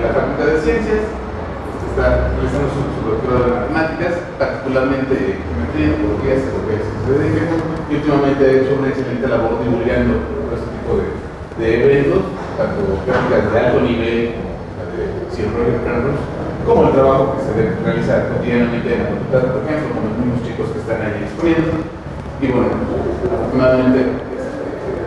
la Facultad de Ciencias, está realizando su doctorado de matemáticas, particularmente geometría, topología, lo que se dedica, y últimamente ha hecho una excelente labor divulgando todo este tipo de eventos, tanto prácticas de alto nivel, de científicos, como el trabajo que se debe realizar cotidianamente en la facultad, por ejemplo, con los mismos chicos que están ahí exponiendo. Y bueno, afortunadamente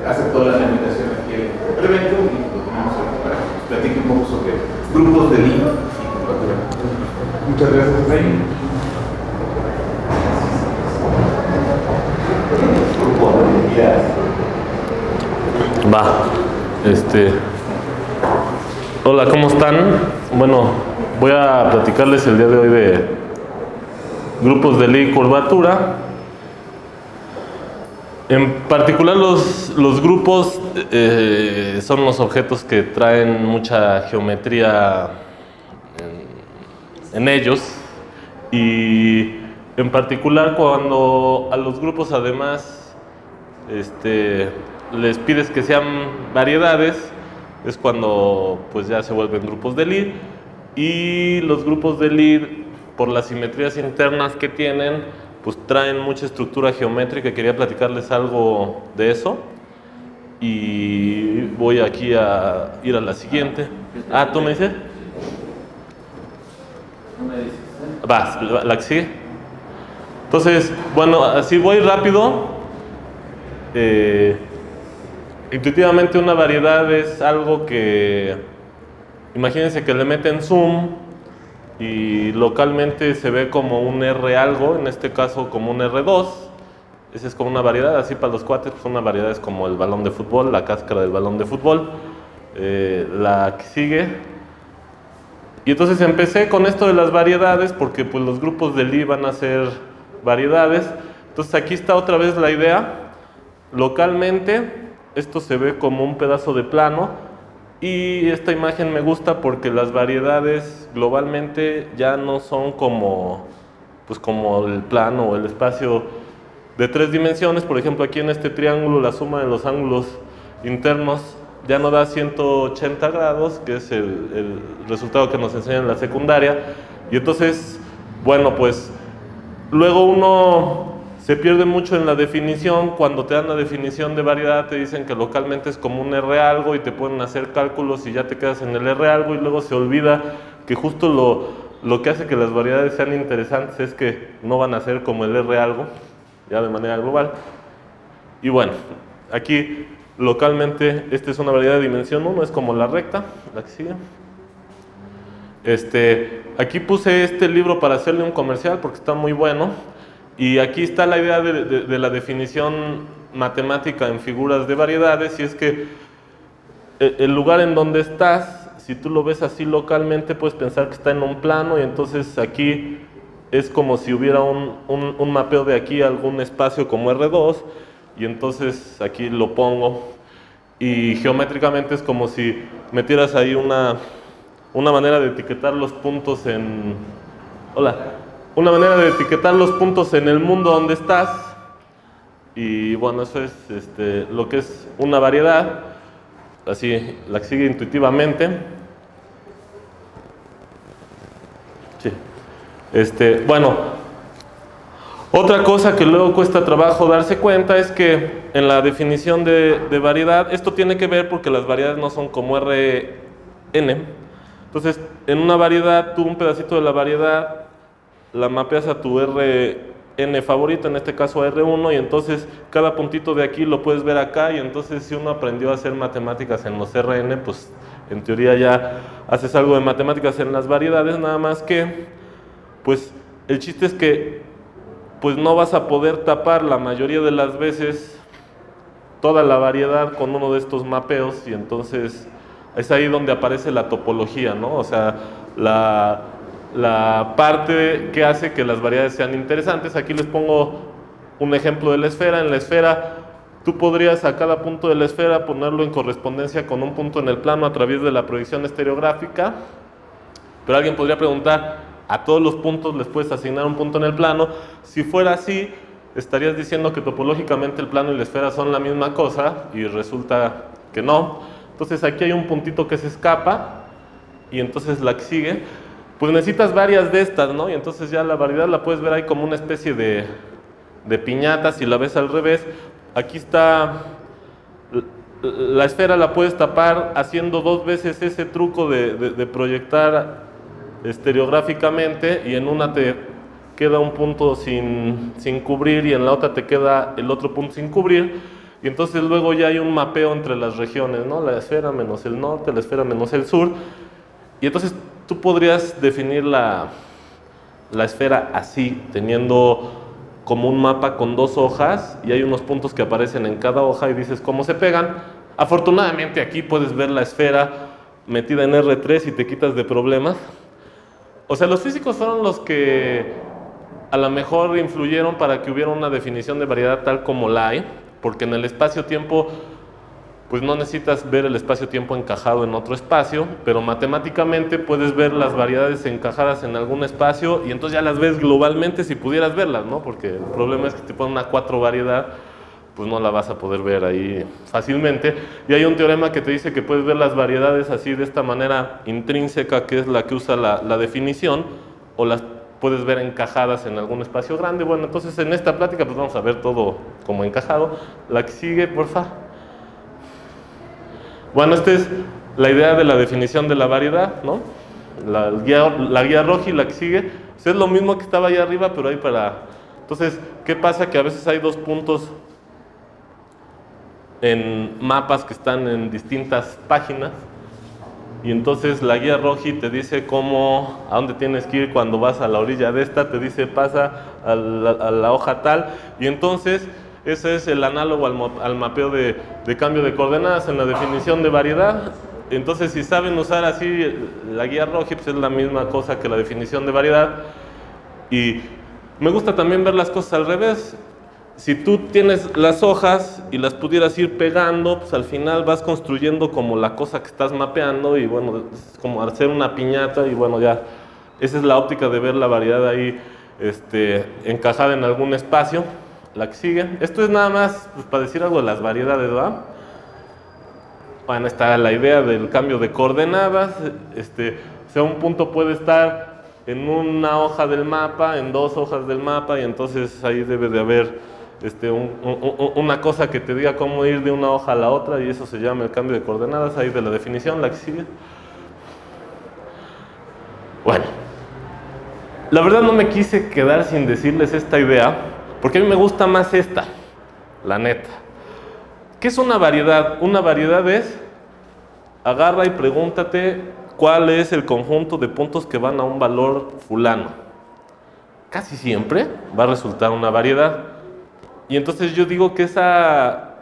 aceptó la invitación aquí al evento y lo tenemos para que nos platique un poco sobre grupos de línea y curvatura. Muchas gracias, Rey. Va. Hola, ¿cómo están? Bueno, voy a platicarles el día de hoy de grupos de Lie y curvatura. En particular los grupos son los objetos que traen mucha geometría en ellos, y en particular cuando a los grupos además les pides que sean variedades, es cuando pues ya se vuelven grupos de Lie. Y los grupos de Lie, por las simetrías internas que tienen, pues traen mucha estructura geométrica. Quería platicarles algo de eso. Y voy aquí a ir a la siguiente. Ah, ¿tú me dices? Va, la que sigue. Entonces, bueno, así voy rápido. Intuitivamente una variedad es algo que, imagínense que le meten zoom y localmente se ve como un R algo, en este caso como un R2. Esa es como una variedad. Así para los cuates, pues una variedad es como el balón de fútbol, la cáscara del balón de fútbol. La que sigue. Y entonces empecé con esto de las variedades porque pues los grupos de Lie van a ser variedades. Entonces aquí está otra vez la idea. Localmente esto se ve como un pedazo de plano, y esta imagen me gusta porque las variedades globalmente ya no son como, pues como el plano o el espacio de 3 dimensiones. Por ejemplo, aquí en este triángulo la suma de los ángulos internos ya no da 180 grados, que es el resultado que nos enseñan en la secundaria. Y entonces, bueno, pues luego uno se pierde mucho en la definición. Cuando te dan la definición de variedad te dicen que localmente es como un R algo y te pueden hacer cálculos y ya te quedas en el R algo, y luego se olvida que justo lo que hace que las variedades sean interesantes es que no van a ser como el R algo, ya de manera global. Y bueno, aquí localmente esta es una variedad de dimensión 1, es como la recta, la que sigue. Aquí puse este libro para hacerle un comercial porque está muy bueno. Y aquí está la idea de la definición matemática en figuras de variedades, y es que el lugar en donde estás, si tú lo ves así localmente, puedes pensar que está en un plano, y entonces aquí es como si hubiera un mapeo de aquí a algún espacio como R2, y entonces aquí lo pongo, y geométricamente es como si metieras ahí una manera de etiquetar los puntos en... Hola. Una manera de etiquetar los puntos en el mundo donde estás. Y bueno, eso es lo que es una variedad. Así la que sigue intuitivamente. Sí. Bueno, otra cosa que luego cuesta trabajo darse cuenta es que en la definición de variedad, esto tiene que ver porque las variedades no son como Rn. Entonces, en una variedad, tú un pedacito de la variedad la mapeas a tu Rn favorito, en este caso a R1, y entonces cada puntito de aquí lo puedes ver acá, y entonces si uno aprendió a hacer matemáticas en los Rn, pues en teoría ya haces algo de matemáticas en las variedades, nada más que, pues el chiste es que pues no vas a poder tapar la mayoría de las veces toda la variedad con uno de estos mapeos, y entonces es ahí donde aparece la topología, ¿no? O sea, la parte que hace que las variedades sean interesantes. Aquí les pongo un ejemplo de la esfera. En la esfera, tú podrías a cada punto de la esfera ponerlo en correspondencia con un punto en el plano a través de la proyección estereográfica, pero alguien podría preguntar, ¿a todos los puntos les puedes asignar un punto en el plano? Si fuera así, estarías diciendo que topológicamente el plano y la esfera son la misma cosa, y resulta que no. Entonces aquí hay un puntito que se escapa, y entonces la que sigue, pues necesitas varias de estas, ¿no? Y entonces ya la variedad la puedes ver ahí como una especie de piñata. Si la ves al revés, aquí está, la esfera la puedes tapar haciendo 2 veces ese truco de proyectar estereográficamente, y en una te queda un punto sin cubrir y en la otra te queda el otro punto sin cubrir, y entonces luego ya hay un mapeo entre las regiones, ¿no? La esfera menos el norte, la esfera menos el sur, y entonces tú podrías definir la esfera así, teniendo como un mapa con 2 hojas, y hay unos puntos que aparecen en cada hoja y dices cómo se pegan. Afortunadamente aquí puedes ver la esfera metida en R3 y te quitas de problemas. O sea, los físicos fueron los que a lo mejor influyeron para que hubiera una definición de variedad tal como la hay, porque en el espacio-tiempo pues no necesitas ver el espacio-tiempo encajado en otro espacio, pero matemáticamente puedes ver las variedades encajadas en algún espacio y entonces ya las ves globalmente si pudieras verlas, ¿no? Porque el problema es que te ponen una 4 variedad, pues no la vas a poder ver ahí fácilmente. Y hay un teorema que te dice que puedes ver las variedades así de esta manera intrínseca, que es la que usa la definición, o las puedes ver encajadas en algún espacio grande. Bueno, entonces en esta plática pues vamos a ver todo como encajado. La que sigue, porfa. Bueno, esta es la idea de la definición de la variedad, ¿no? La guía roja y la que sigue, pues es lo mismo que estaba ahí arriba, pero ahí para... Entonces, ¿qué pasa? Que a veces hay 2 puntos en mapas que están en distintas páginas, y entonces la guía roja te dice a dónde tienes que ir cuando vas a la orilla de esta, te dice pasa a la hoja tal, y entonces ese es el análogo al mapeo de cambio de coordenadas en la definición de variedad. Entonces, si saben usar así la guía roja, pues es la misma cosa que la definición de variedad. Y me gusta también ver las cosas al revés. Si tú tienes las hojas y las pudieras ir pegando, pues al final vas construyendo como la cosa que estás mapeando, y bueno, es como hacer una piñata, y bueno, ya, esa es la óptica de ver la variedad ahí encajada en algún espacio. La que sigue, esto es nada más pues, para decir algo de las variedades, ¿verdad? Bueno, está la idea del cambio de coordenadas. O sea, un punto puede estar en una hoja del mapa, en 2 hojas del mapa, y entonces ahí debe de haber una cosa que te diga cómo ir de una hoja a la otra, y eso se llama el cambio de coordenadas, ahí de la definición. La que sigue. Bueno, la verdad no me quise quedar sin decirles esta idea, porque a mí me gusta más esta, la neta. ¿Qué es una variedad? Una variedad es, agarra y pregúntate cuál es el conjunto de puntos que van a un valor fulano. Casi siempre va a resultar una variedad. Y entonces yo digo que esa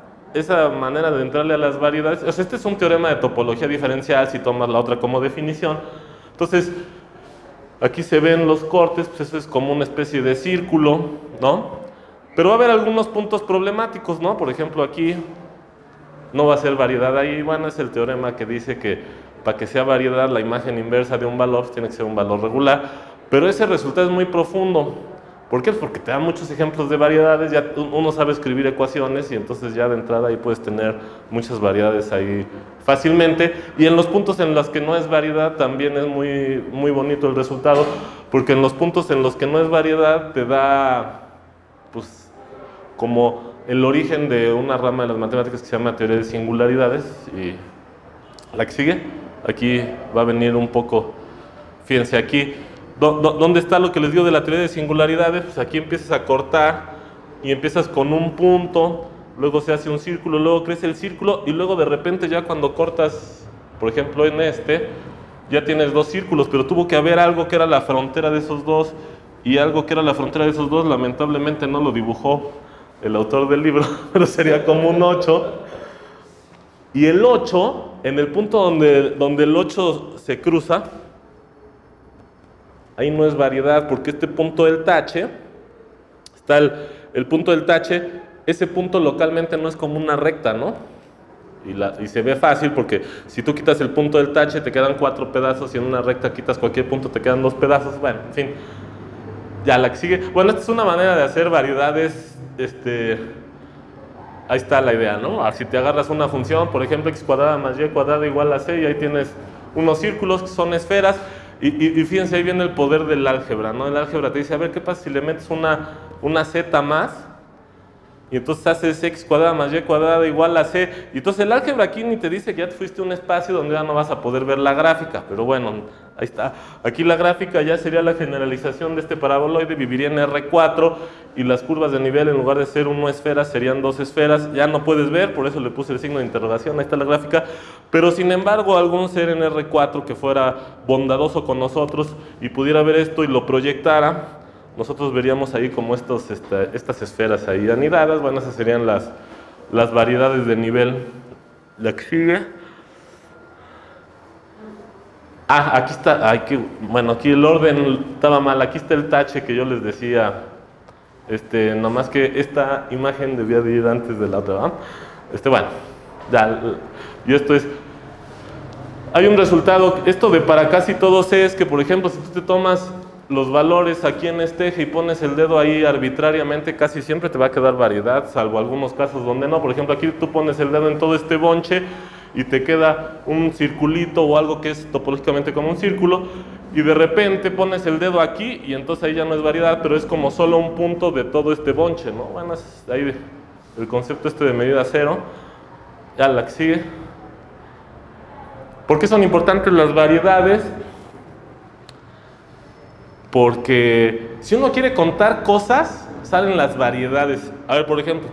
manera de entrarle a las variedades, o sea, este es un teorema de topología diferencial si tomas la otra como definición. Entonces, aquí se ven los cortes, pues eso es como una especie de círculo, ¿no? Pero va a haber algunos puntos problemáticos, ¿no? Por ejemplo, aquí no va a ser variedad ahí. Bueno, es el teorema que dice que para que sea variedad la imagen inversa de un valor tiene que ser un valor regular, pero ese resultado es muy profundo. ¿Por qué? Porque te dan muchos ejemplos de variedades, ya uno sabe escribir ecuaciones, y entonces ya de entrada ahí puedes tener muchas variedades ahí fácilmente, y en los puntos en los que no es variedad también es muy bonito el resultado, porque en los puntos en los que no es variedad te da pues como el origen de una rama de las matemáticas que se llama teoría de singularidades. Y la que sigue, aquí va a venir un poco, fíjense aquí, ¿dónde está lo que les digo de la teoría de singularidades? Pues aquí empiezas a cortar y empiezas con un punto, luego se hace un círculo, luego crece el círculo, y luego de repente ya cuando cortas, por ejemplo en ya tienes 2 círculos, pero tuvo que haber algo que era la frontera de esos 2, y algo que era la frontera de esos 2 lamentablemente no lo dibujó el autor del libro, pero sería como un 8, y el 8, en el punto donde el 8 se cruza, ahí no es variedad, porque este punto del tache, está el punto del tache, ese punto localmente no es como una recta, ¿no? Y se ve fácil porque si tú quitas el punto del tache te quedan 4 pedazos, y en una recta quitas cualquier punto te quedan 2 pedazos, bueno, en fin. Ya, la que sigue. Bueno, esta es una manera de hacer variedades, ahí está la idea, ¿no? Si te agarras una función, por ejemplo, x² más y² igual a c, y ahí tienes unos círculos que son esferas, y fíjense, ahí viene el poder del álgebra, ¿no? El álgebra te dice, a ver, ¿qué pasa si le metes una z más? Y entonces haces x cuadrada más y cuadrada igual a c. Y entonces el álgebra aquí ni te dice que ya te fuiste a un espacio donde ya no vas a poder ver la gráfica. Pero bueno, ahí está. Aquí la gráfica ya sería la generalización de este paraboloide, viviría en R4 y las curvas de nivel en lugar de ser una esfera serían dos esferas. Ya no puedes ver, por eso le puse el signo de interrogación, ahí está la gráfica. Pero sin embargo, algún ser en R4 que fuera bondadoso con nosotros y pudiera ver esto y lo proyectara, nosotros veríamos ahí como estas esferas ahí anidadas. Bueno, esas serían las variedades de nivel. La que sigue. Aquí está. Bueno, aquí el orden estaba mal. Aquí está el tache que yo les decía. Nomás que esta imagen debía de ir antes de la otra, ¿no? Bueno, ya. Y esto es. Hay un resultado. Esto de para casi todos es que, por ejemplo, si tú te tomas los valores aquí en este eje y pones el dedo ahí arbitrariamente, casi siempre te va a quedar variedad, salvo algunos casos donde no. Por ejemplo, aquí tú pones el dedo en todo este bonche y te queda un circulito o algo que es topológicamente como un círculo, y de repente pones el dedo aquí y entonces ahí ya no es variedad, pero es como solo un punto de todo este bonche, ¿no? Bueno, es ahí el concepto de medida cero. Ya la que sigue. ¿Por qué son importantes las variedades? Porque si uno quiere contar cosas, salen las variedades. A ver, por ejemplo,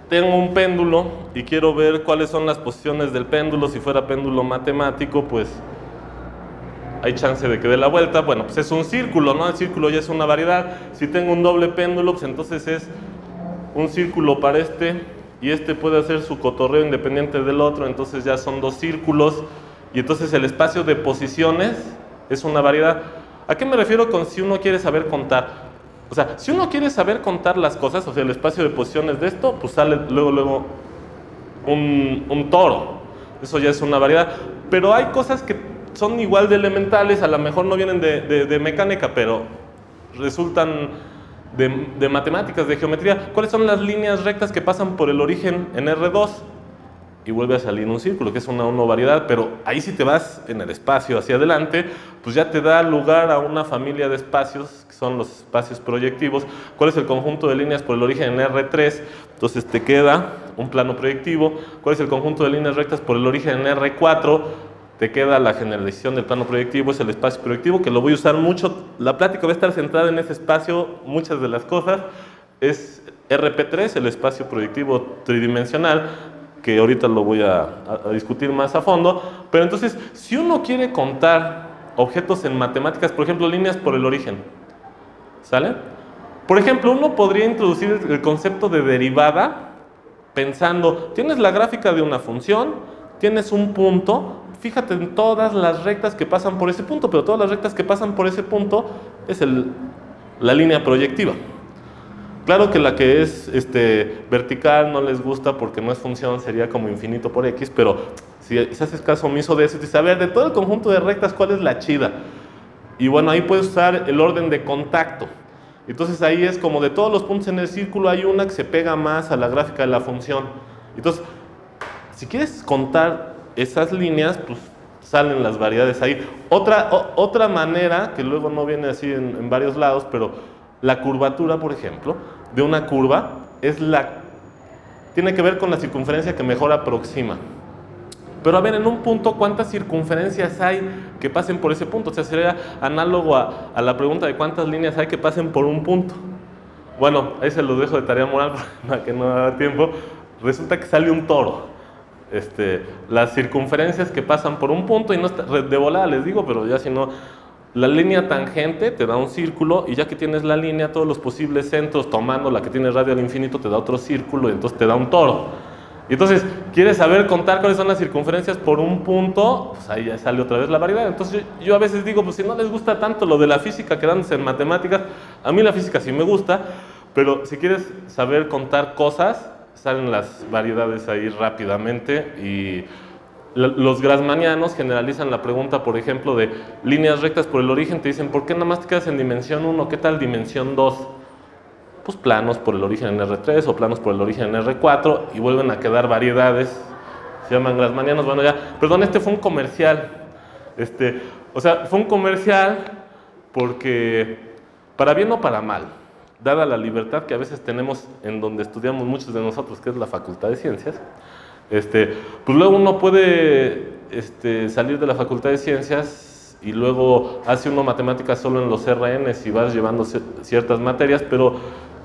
tengo un péndulo y quiero ver cuáles son las posiciones del péndulo. Si fuera péndulo matemático, pues hay chance de que dé la vuelta. Bueno, pues es un círculo, ¿no? El círculo ya es una variedad. Si tengo un doble péndulo, pues entonces es un círculo para y puede hacer su cotorreo independiente del otro, entonces ya son dos círculos, y entonces el espacio de posiciones es una variedad. ¿A qué me refiero con si uno quiere saber contar? O sea, si uno quiere saber contar las cosas, o sea, el espacio de posiciones de esto, pues sale luego un toro. Eso ya es una variedad. Pero hay cosas que son igual de elementales, a lo mejor no vienen de mecánica, pero resultan de matemáticas, de geometría. ¿Cuáles son las líneas rectas que pasan por el origen en R2? Y vuelve a salir un círculo, que es una variedad, pero ahí si te vas en el espacio hacia adelante, pues ya te da lugar a una familia de espacios, que son los espacios proyectivos. ¿Cuál es el conjunto de líneas por el origen en R3? Entonces te queda un plano proyectivo. ¿Cuál es el conjunto de líneas rectas por el origen en R4? Te queda la generalización del plano proyectivo, es el espacio proyectivo, que lo voy a usar mucho. La plática va a estar centrada en ese espacio, muchas de las cosas. Es RP3, el espacio proyectivo tridimensional, que ahorita lo voy a discutir más a fondo. Pero entonces, si uno quiere contar objetos en matemáticas, por ejemplo, líneas por el origen, ¿sale? Por ejemplo, uno podría introducir el concepto de derivada pensando, tienes la gráfica de una función, tienes un punto, fíjate en todas las rectas que pasan por ese punto, pero todas las rectas que pasan por ese punto es la línea proyectiva. Claro que la que es vertical no les gusta porque no es función, sería como infinito por x, pero si haces caso omiso de eso, dices, a ver, de todo el conjunto de rectas, ¿cuál es la chida? Y bueno, ahí puedes usar el orden de contacto. Entonces ahí es como de todos los puntos en el círculo hay una que se pega más a la gráfica de la función. Entonces, si quieres contar esas líneas, pues salen las variedades ahí. Otra manera, que luego no viene así en varios lados, pero la curvatura, por ejemplo, de una curva tiene que ver con la circunferencia que mejor aproxima. Pero a ver, en un punto, ¿cuántas circunferencias hay que pasen por ese punto? O sea, sería análogo a la pregunta de cuántas líneas hay que pasen por un punto. Bueno, ahí se lo dejo de tarea moral para que no haga tiempo. Resulta que sale un toro. Las circunferencias que pasan por un punto, y no está, de volada les digo, pero ya si no, la línea tangente te da un círculo, y ya que tienes la línea, todos los posibles centros, tomando la que tiene radio al infinito, te da otro círculo, y entonces te da un toro. Y entonces, ¿quieres saber contar cuáles son las circunferencias por un punto? Pues ahí ya sale otra vez la variedad. Entonces yo a veces digo, pues si no les gusta tanto lo de la física quedándose en matemáticas, a mí la física sí me gusta, pero si quieres saber contar cosas, salen las variedades ahí rápidamente. Y los grassmannianos generalizan la pregunta, por ejemplo, de líneas rectas por el origen. Te dicen, ¿por qué nada más te quedas en dimensión 1? ¿Qué tal dimensión 2? Pues planos por el origen en R3 o planos por el origen en R4, y vuelven a quedar variedades se llaman grassmannianos. Bueno, ya, perdón, este fue un comercial. O sea, fue un comercial porque, para bien o para mal, dada la libertad que a veces tenemos en donde estudiamos muchos de nosotros, que es la Facultad de Ciencias, pues luego uno puede salir de la Facultad de Ciencias y luego hace uno matemáticas solo en los RNs y vas llevando ciertas materias, pero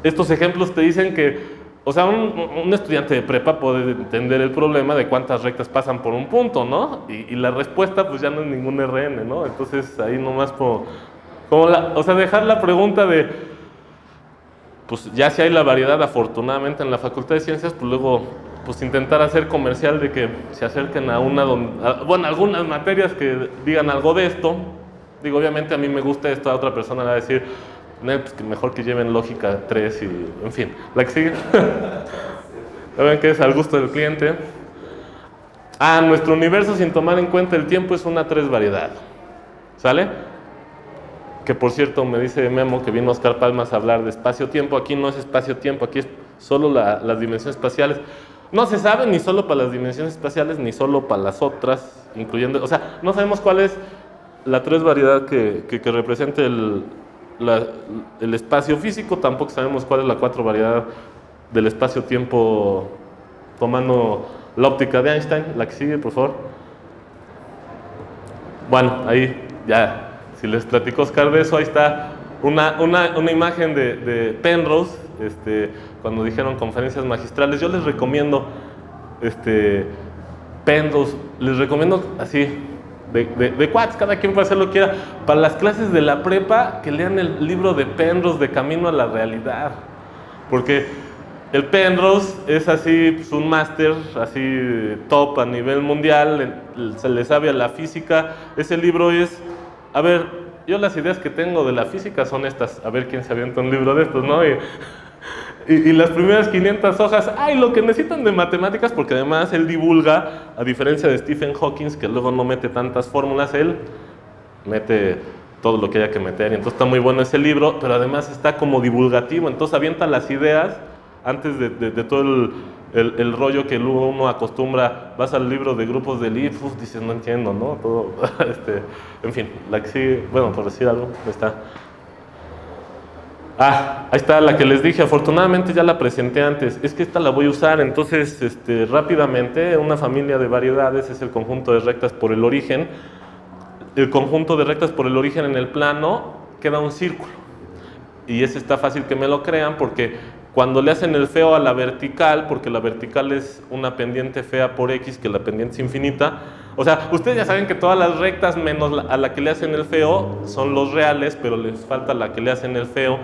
estos ejemplos te dicen que, o sea, un estudiante de prepa puede entender el problema de cuántas rectas pasan por un punto, ¿no? Y la respuesta pues ya no es ningún RN, ¿no? Entonces ahí nomás o sea, dejar la pregunta de, pues ya si hay la variedad afortunadamente en la Facultad de Ciencias, pues luego pues intentar hacer comercial de que se acerquen a bueno, algunas materias que digan algo de esto. Digo, obviamente a mí me gusta esto, a otra persona le va a decir, pues que mejor que lleven lógica 3 y, en fin, la que sigue. Ya ven que es al gusto del cliente. Nuestro universo sin tomar en cuenta el tiempo es una 3 variedad. ¿Sale? Que por cierto me dice Memo que vino Oscar Palmas a hablar de espacio-tiempo. Aquí no es espacio-tiempo, aquí es solo las dimensiones espaciales. No se sabe ni solo para las dimensiones espaciales ni solo para las otras, incluyendo, o sea, no sabemos cuál es la 3 variedad que represente el espacio físico, tampoco sabemos cuál es la 4 variedad del espacio-tiempo tomando la óptica de Einstein. La que sigue, por favor. Bueno, ahí ya, si les platicó Oscar de eso, ahí está una imagen de Penrose, cuando dijeron conferencias magistrales. Yo les recomiendo Penrose, les recomiendo así, de cuates, cada quien puede hacer lo que quiera. Para las clases de la prepa, que lean el libro de Penrose, de Camino a la Realidad, porque el Penrose es así, pues, un máster así top a nivel mundial, se le sabe a la física. Ese libro es, a ver, yo las ideas que tengo de la física son estas, a ver quién se avienta un libro de estos, ¿no? Y las primeras 500 hojas, lo que necesitan de matemáticas, porque además él divulga, a diferencia de Stephen Hawking, que luego no mete tantas fórmulas, él mete todo lo que haya que meter, y entonces está muy bueno ese libro, pero además está como divulgativo, entonces avienta las ideas antes de todo el rollo que luego uno acostumbra. Vas al libro de grupos de Leaf, dices, no entiendo, ¿no? Todo, en fin, la que sigue, bueno, por decir algo, ahí está. Ahí está la que les dije, afortunadamente ya la presenté antes, es que esta la voy a usar. Entonces, rápidamente, una familia de variedades es el conjunto de rectas por el origen. El conjunto de rectas por el origen en el plano queda un círculo, y ese está fácil que me lo crean, porque cuando le hacen el feo a la vertical, porque la vertical es una pendiente fea por X, que la pendiente es infinita, o sea, ustedes ya saben que todas las rectas menos a la que le hacen el feo son los reales, pero les falta la que le hacen el feo,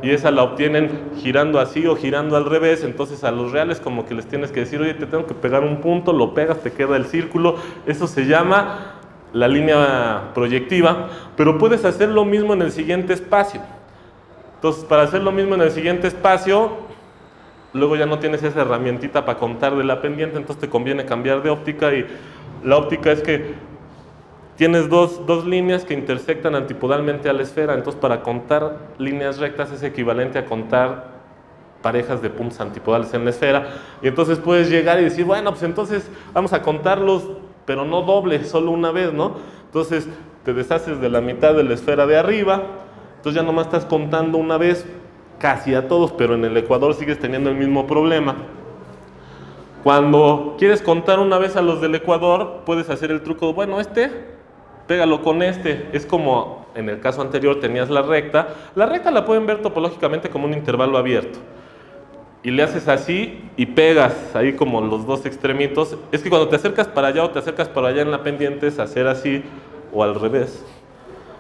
y esa la obtienen girando así o girando al revés. Entonces a los reales como que les tienes que decir, oye, te tengo que pegar un punto, lo pegas, te queda el círculo. Eso se llama la línea proyectiva, pero puedes hacer lo mismo en el siguiente espacio. Entonces, para hacer lo mismo en el siguiente espacio, luego ya no tienes esa herramientita para contar de la pendiente, entonces te conviene cambiar de óptica, y la óptica es que tienes dos líneas que intersectan antipodalmente a la esfera. Entonces, para contar líneas rectas es equivalente a contar parejas de puntos antipodales en la esfera, y entonces puedes llegar y decir, bueno, pues entonces vamos a contarlos, pero no doble, solo una vez, ¿no? Entonces te deshaces de la mitad de la esfera de arriba, entonces ya nomás estás contando una vez casi a todos, pero en el ecuador sigues teniendo el mismo problema. Cuando quieres contar una vez a los del ecuador, puedes hacer el truco, bueno, pégalo con es como en el caso anterior tenías la recta la pueden ver topológicamente como un intervalo abierto, y le haces así y pegas ahí como los dos extremitos. Es que cuando te acercas para allá o te acercas para allá en la pendiente es hacer así o al revés,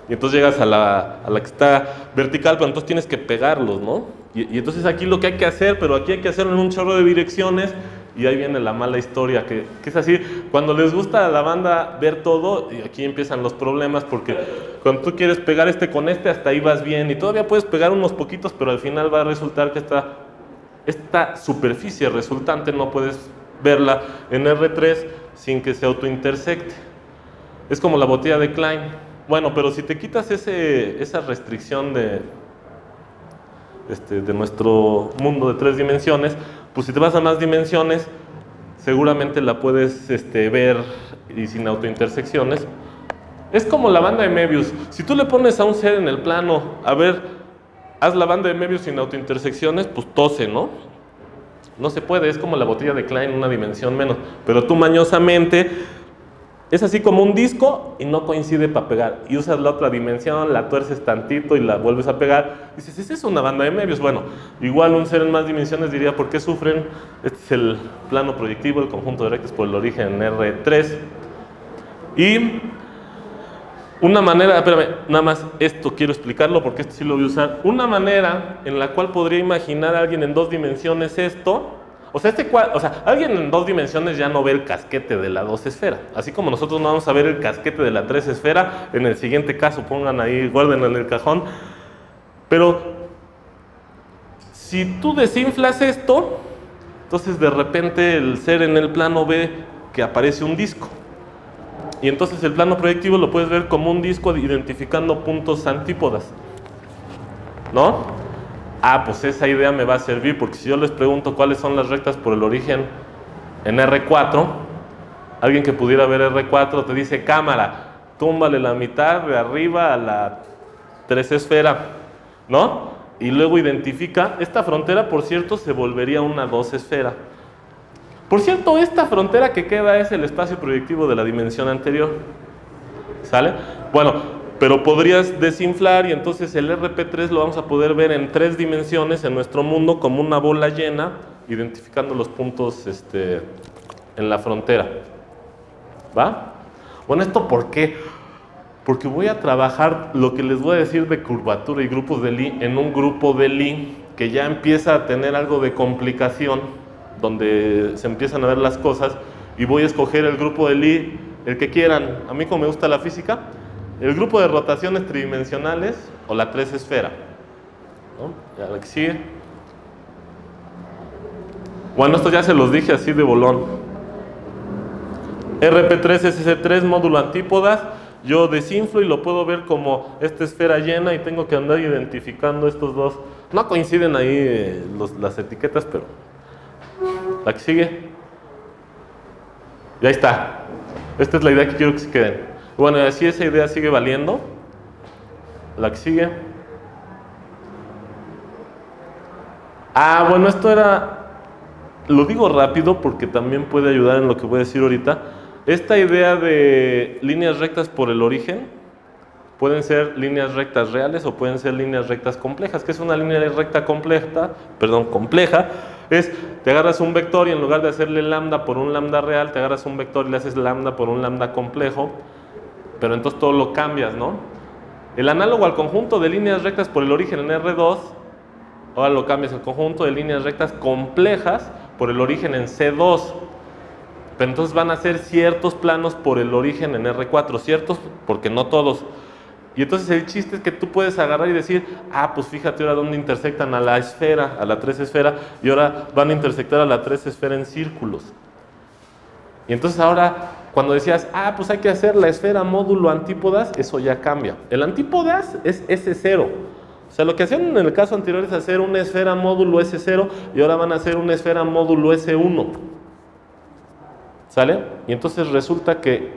y entonces llegas a la que está vertical, pero entonces tienes que pegarlos, ¿no? Y entonces aquí lo que hay que hacer, pero aquí hay que hacerlo en un chorro de direcciones, y ahí viene la mala historia, que es así, cuando les gusta a la banda ver todo, y aquí empiezan los problemas, porque cuando tú quieres pegar con hasta ahí vas bien, y todavía puedes pegar unos poquitos, pero al final va a resultar que esta superficie resultante no puedes verla en R3 sin que se autointersecte. Es como la botella de Klein. Bueno, pero si te quitas esa restricción de nuestro mundo de 3 dimensiones, pues si te vas a más dimensiones, seguramente la puedes ver y sin autointersecciones. Es como la banda de Möbius. Si tú le pones a un ser en el plano, a ver, haz la banda de Möbius sin autointersecciones, pues tose, ¿no? No se puede, es como la botella de Klein, una dimensión menos. Pero tú mañosamente, es así como un disco y no coincide para pegar. Y usas la otra dimensión, la tuerces tantito y la vuelves a pegar. Y dices, ¿esa es una banda de Möbius? Bueno, igual un ser en más dimensiones diría, ¿por qué sufren? Este es el plano proyectivo, el conjunto de rectas por el origen en R3. Y una manera, espérame, nada más esto quiero explicarlo porque esto sí lo voy a usar. Una manera en la cual podría imaginar a alguien en dos dimensiones esto, o sea, alguien en dos dimensiones ya no ve el casquete de la dos esfera. Así como nosotros no vamos a ver el casquete de la tres esfera, en el siguiente caso pongan ahí, guarden en el cajón. Pero si tú desinflas esto, entonces de repente el ser en el plano ve que aparece un disco. Y entonces el plano proyectivo lo puedes ver como un disco identificando puntos antípodas, ¿no? Ah, pues esa idea me va a servir porque si yo les pregunto cuáles son las rectas por el origen en R4, alguien que pudiera ver R4 te dice, cámara, túmbale la mitad de arriba a la tres esfera, ¿no? Y luego identifica, esta frontera por cierto se volvería una dos esfera. Por cierto, esta frontera que queda es el espacio proyectivo de la dimensión anterior, ¿sale? Bueno, pero podrías desinflar y entonces el RP3 lo vamos a poder ver en tres dimensiones en nuestro mundo como una bola llena, identificando los puntos en la frontera, ¿va? Bueno, ¿esto por qué? Porque voy a trabajar lo que les voy a decir de curvatura y grupos de Lie en un grupo de Lie que ya empieza a tener algo de complicación, donde se empiezan a ver las cosas, y voy a escoger el grupo de Lie, el que quieran. A mí, como me gusta la física, el grupo de rotaciones tridimensionales o la tres esfera, ¿no? Ya la que sigue. Bueno, esto ya se los dije así de bolón. RP3, SC3, módulo antípodas. Yo desinflo y lo puedo ver como esta esfera llena y tengo que andar identificando estos dos. No coinciden ahí las etiquetas, pero la que sigue. Y ahí está. Esta es la idea que quiero que se queden. Bueno, y así esa idea sigue valiendo. La que sigue. Ah, bueno, esto era... Lo digo rápido porque también puede ayudar en lo que voy a decir ahorita. Esta idea de líneas rectas por el origen pueden ser líneas rectas reales o pueden ser líneas rectas complejas. ¿Qué es una línea recta compleja? Es, te agarras un vector y en lugar de hacerle lambda por un lambda real, te agarras un vector y le haces lambda por un lambda complejo, pero entonces todo lo cambias, ¿no? El análogo al conjunto de líneas rectas por el origen en R2, ahora lo cambias al conjunto de líneas rectas complejas por el origen en C2, pero entonces van a ser ciertos planos por el origen en R4, ciertos porque no todos. Y entonces el chiste es que tú puedes agarrar y decir, ah, pues fíjate ahora dónde intersectan a la esfera, a la tres esfera, y ahora van a intersectar a la tres esfera en círculos. Y entonces ahora, cuando decías, ah, pues hay que hacer la esfera módulo antípodas, eso ya cambia. El antípodas es S0. O sea, lo que hacían en el caso anterior es hacer una esfera módulo S0 y ahora van a hacer una esfera módulo S1. ¿Sale? Y entonces resulta que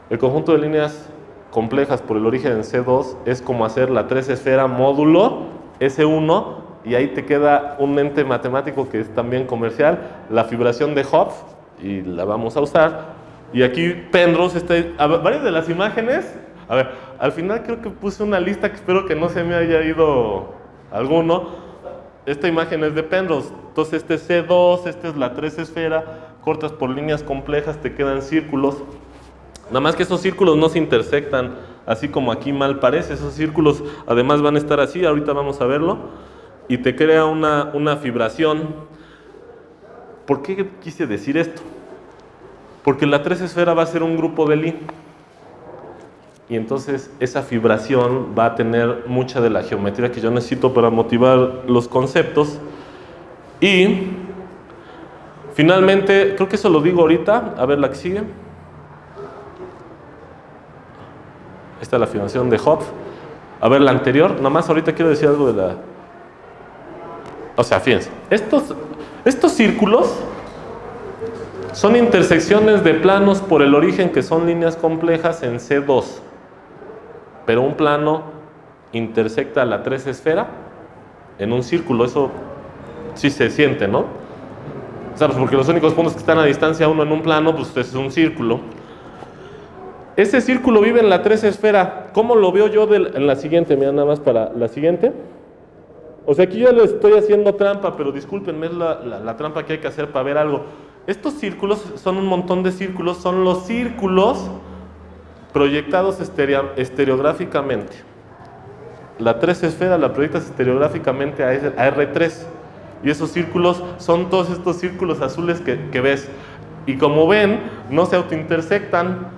el conjunto de líneas complejas por el origen en C2 es como hacer la tres esfera módulo S1 y ahí te queda un ente matemático que es también comercial, la fibración de Hopf, y la vamos a usar. Y aquí Penrose varias de las imágenes, a ver, al final creo que puse una lista que espero que no se me haya ido alguno. Esta imagen es de Penrose, entonces este es C2, esta es la tres esfera, cortas por líneas complejas, te quedan círculos. Nada más que esos círculos no se intersectan, así como aquí mal parece. Esos círculos además van a estar así, ahorita vamos a verlo, y te crea una fibración. ¿Por qué quise decir esto? Porque la tres esfera va a ser un grupo de Lie, y entonces esa fibración va a tener mucha de la geometría que yo necesito para motivar los conceptos. Y finalmente, creo que eso lo digo ahorita, a ver la que sigue. Esta es la fibración de Hopf. A ver la anterior, nada más ahorita quiero decir algo de la... O sea, fíjense, estos círculos Son intersecciones de planos por el origen que son líneas complejas en C2. Pero un plano intersecta la 3 esfera en un círculo. Eso sí se siente, ¿no? O sea, pues porque los únicos puntos que están a distancia uno en un plano, pues es un círculo. Ese círculo vive en la 3 esfera. ¿Cómo lo veo yo en la siguiente? Mira, nada más para la siguiente. O sea, aquí ya le estoy haciendo trampa, pero discúlpenme, es la trampa que hay que hacer para ver algo. Estos círculos son un montón de círculos, son los círculos proyectados estereográficamente. La 3 esfera la proyectas estereográficamente a R3. Y esos círculos son todos estos círculos azules que ves. Y como ven, no se autointersectan.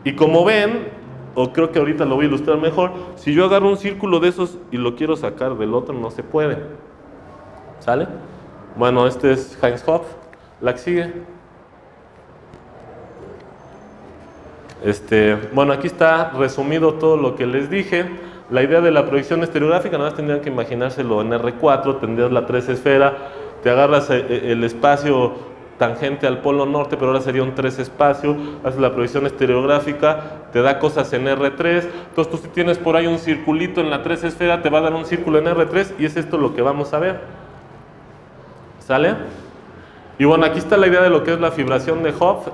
Y como ven, o creo que ahorita lo voy a ilustrar mejor, si yo agarro un círculo de esos y lo quiero sacar del otro, no se puede. ¿Sale? Bueno, este es Heinz Hopf. La que sigue. Bueno, aquí está resumido todo lo que les dije. La idea de la proyección estereográfica, nada más tendrían que imaginárselo en R4, tendrías la 3 esfera, te agarras el espacio tangente al polo norte, pero ahora sería un 3 espacio, haces la proyección estereográfica, te da cosas en R3, entonces tú si tienes por ahí un circulito en la 3 esfera, te va a dar un círculo en R3 y es esto lo que vamos a ver. ¿Sale? Y bueno, aquí está la idea de lo que es la fibración de Hopf,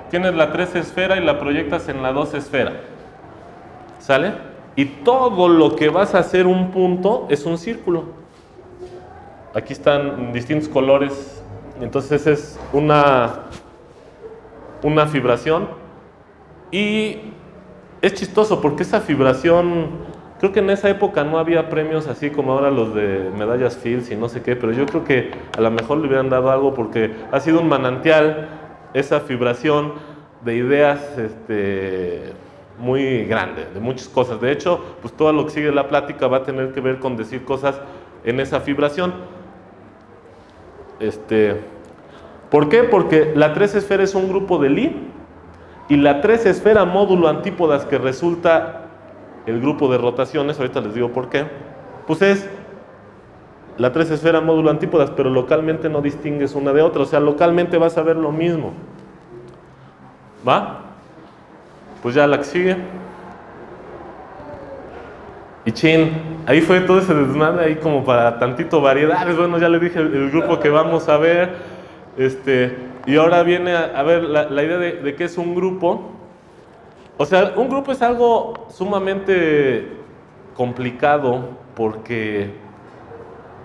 tienes la 3 esfera y la proyectas en la 2 esfera. ¿Sale? Y todo lo que vas a hacer un punto es un círculo. Aquí están distintos colores. Entonces es una fibración. Y es chistoso porque esa fibración, creo que en esa época no había premios así como ahora los de medallas Fields y no sé qué, pero yo creo que a lo mejor le hubieran dado algo porque ha sido un manantial esa fibración de ideas muy grande, de muchas cosas. De hecho, pues todo lo que sigue la plática va a tener que ver con decir cosas en esa fibración. ¿Por qué? Porque la 3 esfera es un grupo de Lie y la 3 esfera módulo antípodas que resulta el grupo de rotaciones, ahorita les digo por qué, pues es la 3 esfera módulo antípodas, pero localmente no distingues una de otra, o sea, localmente vas a ver lo mismo. ¿Va? Pues ya la que sigue. Y chin, ahí fue todo ese desmadre, ahí como para tantito variedades. Bueno, ya le dije el grupo que vamos a ver. Y ahora viene a ver la idea de qué es un grupo. O sea, un grupo es algo sumamente complicado porque,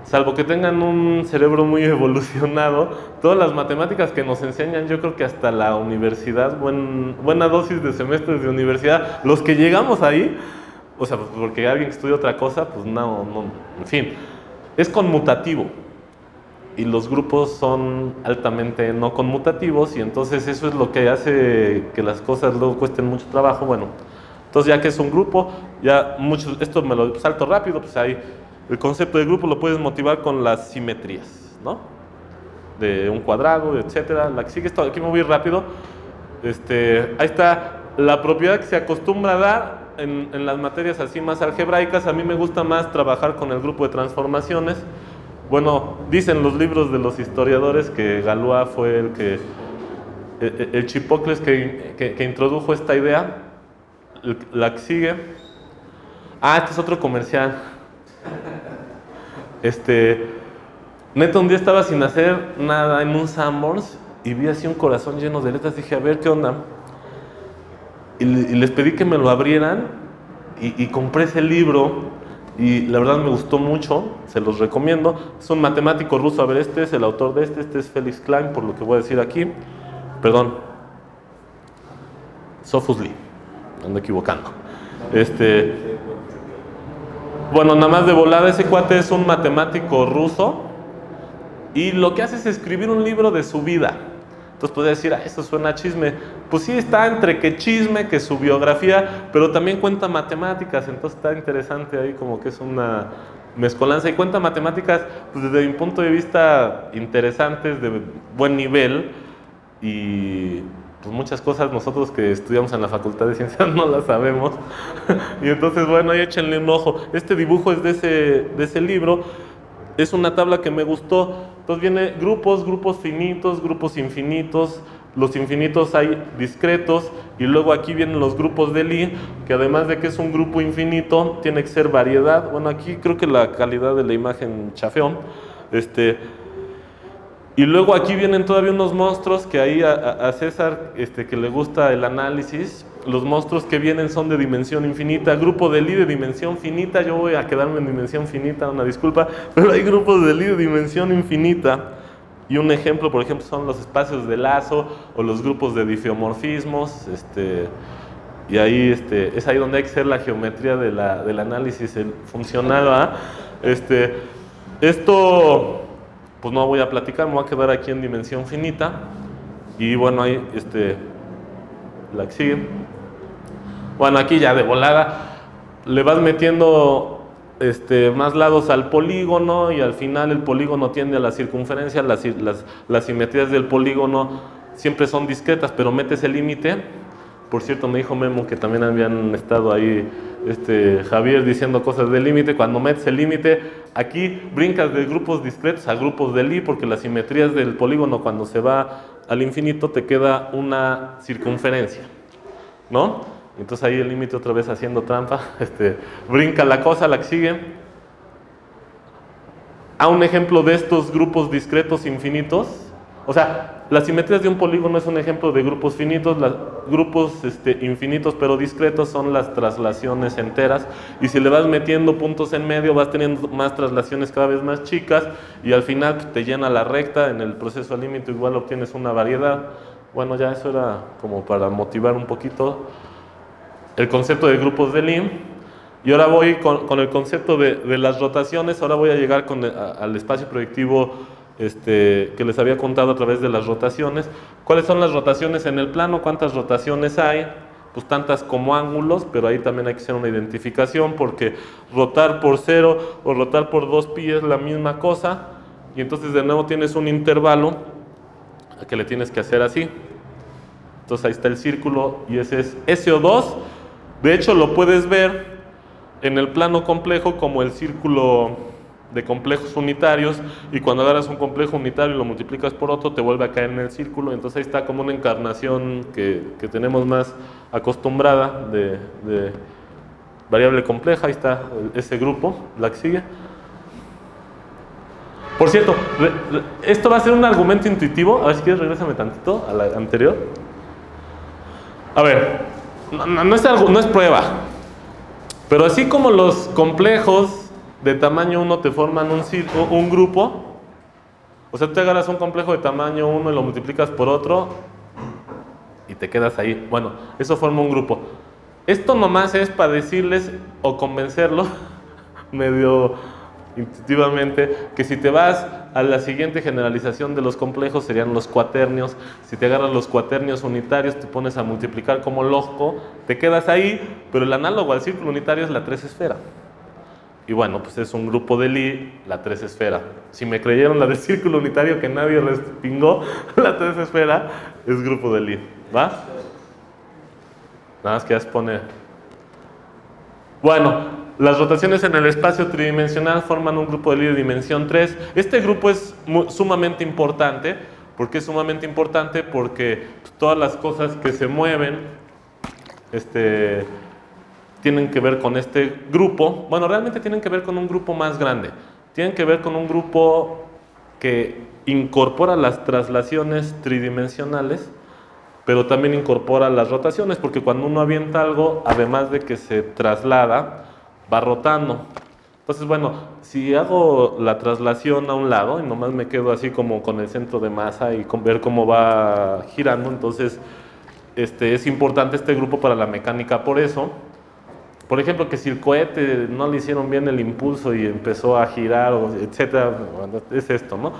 salvo que tengan un cerebro muy evolucionado, todas las matemáticas que nos enseñan, yo creo que hasta la universidad, buena dosis de semestres de universidad, los que llegamos ahí, o sea, porque alguien que estudia otra cosa, pues no, en fin, es conmutativo. Y los grupos son altamente no conmutativos y entonces eso es lo que hace que las cosas luego cuesten mucho trabajo. Bueno, entonces ya que es un grupo, ya muchos, esto me lo salto rápido, pues ahí el concepto de grupo lo puedes motivar con las simetrías, ¿no? De un cuadrado, etcétera. La que sigue, esto aquí me voy rápido. Ahí está la propiedad que se acostumbra a dar en las materias así más algebraicas. A mí me gusta más trabajar con el grupo de transformaciones. Bueno, dicen los libros de los historiadores que Galois fue el Chipocles que introdujo esta idea. La que sigue. Este es otro comercial. Neta, un día estaba sin hacer nada en un Sanborns y vi así un corazón lleno de letras. Dije, a ver, ¿qué onda? Y les pedí que me lo abrieran y compré ese libro y la verdad me gustó mucho, se los recomiendo. Es un matemático ruso, a ver, este es el autor de este es Felix Klein, por lo que voy a decir aquí. Perdón, Sophus Lie, ando equivocando. Bueno, nada más de volada, ese cuate es un matemático ruso y lo que hace es escribir un libro de su vida. Entonces podría decir, eso suena a chisme. Pues sí, está entre que chisme, que su biografía, pero también cuenta matemáticas, entonces está interesante ahí, como que es una mezcolanza. Y cuenta matemáticas, pues desde mi punto de vista, interesantes, de buen nivel, y pues muchas cosas nosotros que estudiamos en la Facultad de Ciencias no las sabemos. Y entonces, bueno, ahí échenle un ojo. Este dibujo es de ese libro, es una tabla que me gustó, Entonces viene grupos, grupos finitos, grupos infinitos. Los infinitos hay discretos y luego aquí vienen los grupos de Lie, que además de que es un grupo infinito, tiene que ser variedad. Bueno, aquí creo que la calidad de la imagen chafeó. Y luego aquí vienen todavía unos monstruos que ahí a César, que le gusta el análisis, los monstruos que vienen son de dimensión infinita. Grupo de Lie de dimensión finita, yo voy a quedarme en dimensión finita, una disculpa, pero hay grupos de Lie de dimensión infinita. Y un ejemplo, por ejemplo, son los espacios de Lazo o los grupos de difeomorfismos. Y ahí es ahí donde hay que hacer la geometría del análisis funcional, ¿verdad? Esto, pues no voy a platicar, me voy a quedar aquí en dimensión finita. Y bueno, ahí, la que sigue. Bueno, aquí ya de volada le vas metiendo más lados al polígono y al final el polígono tiende a la circunferencia. Las simetrías del polígono siempre son discretas, pero metes el límite. Por cierto, me dijo Memo que también habían estado ahí Javier diciendo cosas del límite. Cuando metes el límite, aquí brincas de grupos discretos a grupos de Lie, porque las simetrías del polígono cuando se va al infinito te queda una circunferencia, ¿no? Entonces ahí el límite otra vez haciendo trampa, brinca la cosa, la que sigue. A un ejemplo de estos grupos discretos infinitos, o sea, las simetrías de un polígono es un ejemplo de grupos finitos. Los grupos infinitos pero discretos son las traslaciones enteras, y si le vas metiendo puntos en medio vas teniendo más traslaciones cada vez más chicas y al final te llena la recta. En el proceso al límite igual obtienes una variedad. Bueno, ya eso era como para motivar un poquito el concepto de grupos de Lie. Y ahora voy con el concepto de las rotaciones. Ahora voy a llegar al espacio proyectivo que les había contado a través de las rotaciones. ¿Cuáles son las rotaciones en el plano? ¿Cuántas rotaciones hay? Pues tantas como ángulos, pero ahí también hay que hacer una identificación, porque rotar por 0 o rotar por 2π es la misma cosa, y entonces de nuevo tienes un intervalo que le tienes que hacer así. Entonces ahí está el círculo y ese es SO2. De hecho lo puedes ver en el plano complejo como el círculo de complejos unitarios, y cuando agarras un complejo unitario y lo multiplicas por otro te vuelve a caer en el círculo. Entonces ahí está como una encarnación que tenemos más acostumbrada de variable compleja. Ahí está ese grupo, la que sigue. Por cierto, esto va a ser un argumento intuitivo. A ver si quieres regrésame tantito a la anterior. A ver, no es prueba, pero así como los complejos de tamaño 1 te forman un grupo, o sea, tú te agarras un complejo de tamaño 1 y lo multiplicas por otro y te quedas ahí. Bueno, eso forma un grupo. Esto nomás es para decirles o convencerlos medio intuitivamente que si te vas a la siguiente generalización de los complejos serían los cuaternios. Si te agarras los cuaternios unitarios, te pones a multiplicar como loco, te quedas ahí, pero el análogo al círculo unitario es la 3 esfera. Y bueno, pues es un grupo de Lie, la 3 esfera. Si me creyeron la del círculo unitario que nadie respingó, la 3 esfera es grupo de Lie, ¿va? Nada más que ya se pone. Bueno, las rotaciones en el espacio tridimensional forman un grupo de Lie de dimensión 3. Este grupo es sumamente importante. ¿Por qué es sumamente importante? Porque todas las cosas que se mueven tienen que ver con este grupo. Bueno, realmente tienen que ver con un grupo más grande. Tienen que ver con un grupo que incorpora las traslaciones tridimensionales, pero también incorpora las rotaciones, porque cuando uno avienta algo, además de que se traslada, va rotando. Entonces, bueno, si hago la traslación a un lado y nomás me quedo así como con el centro de masa y ver cómo va girando, entonces es importante este grupo para la mecánica. Por eso, por ejemplo, que si el cohete no le hicieron bien el impulso y empezó a girar, etcétera, bueno, es esto, ¿no?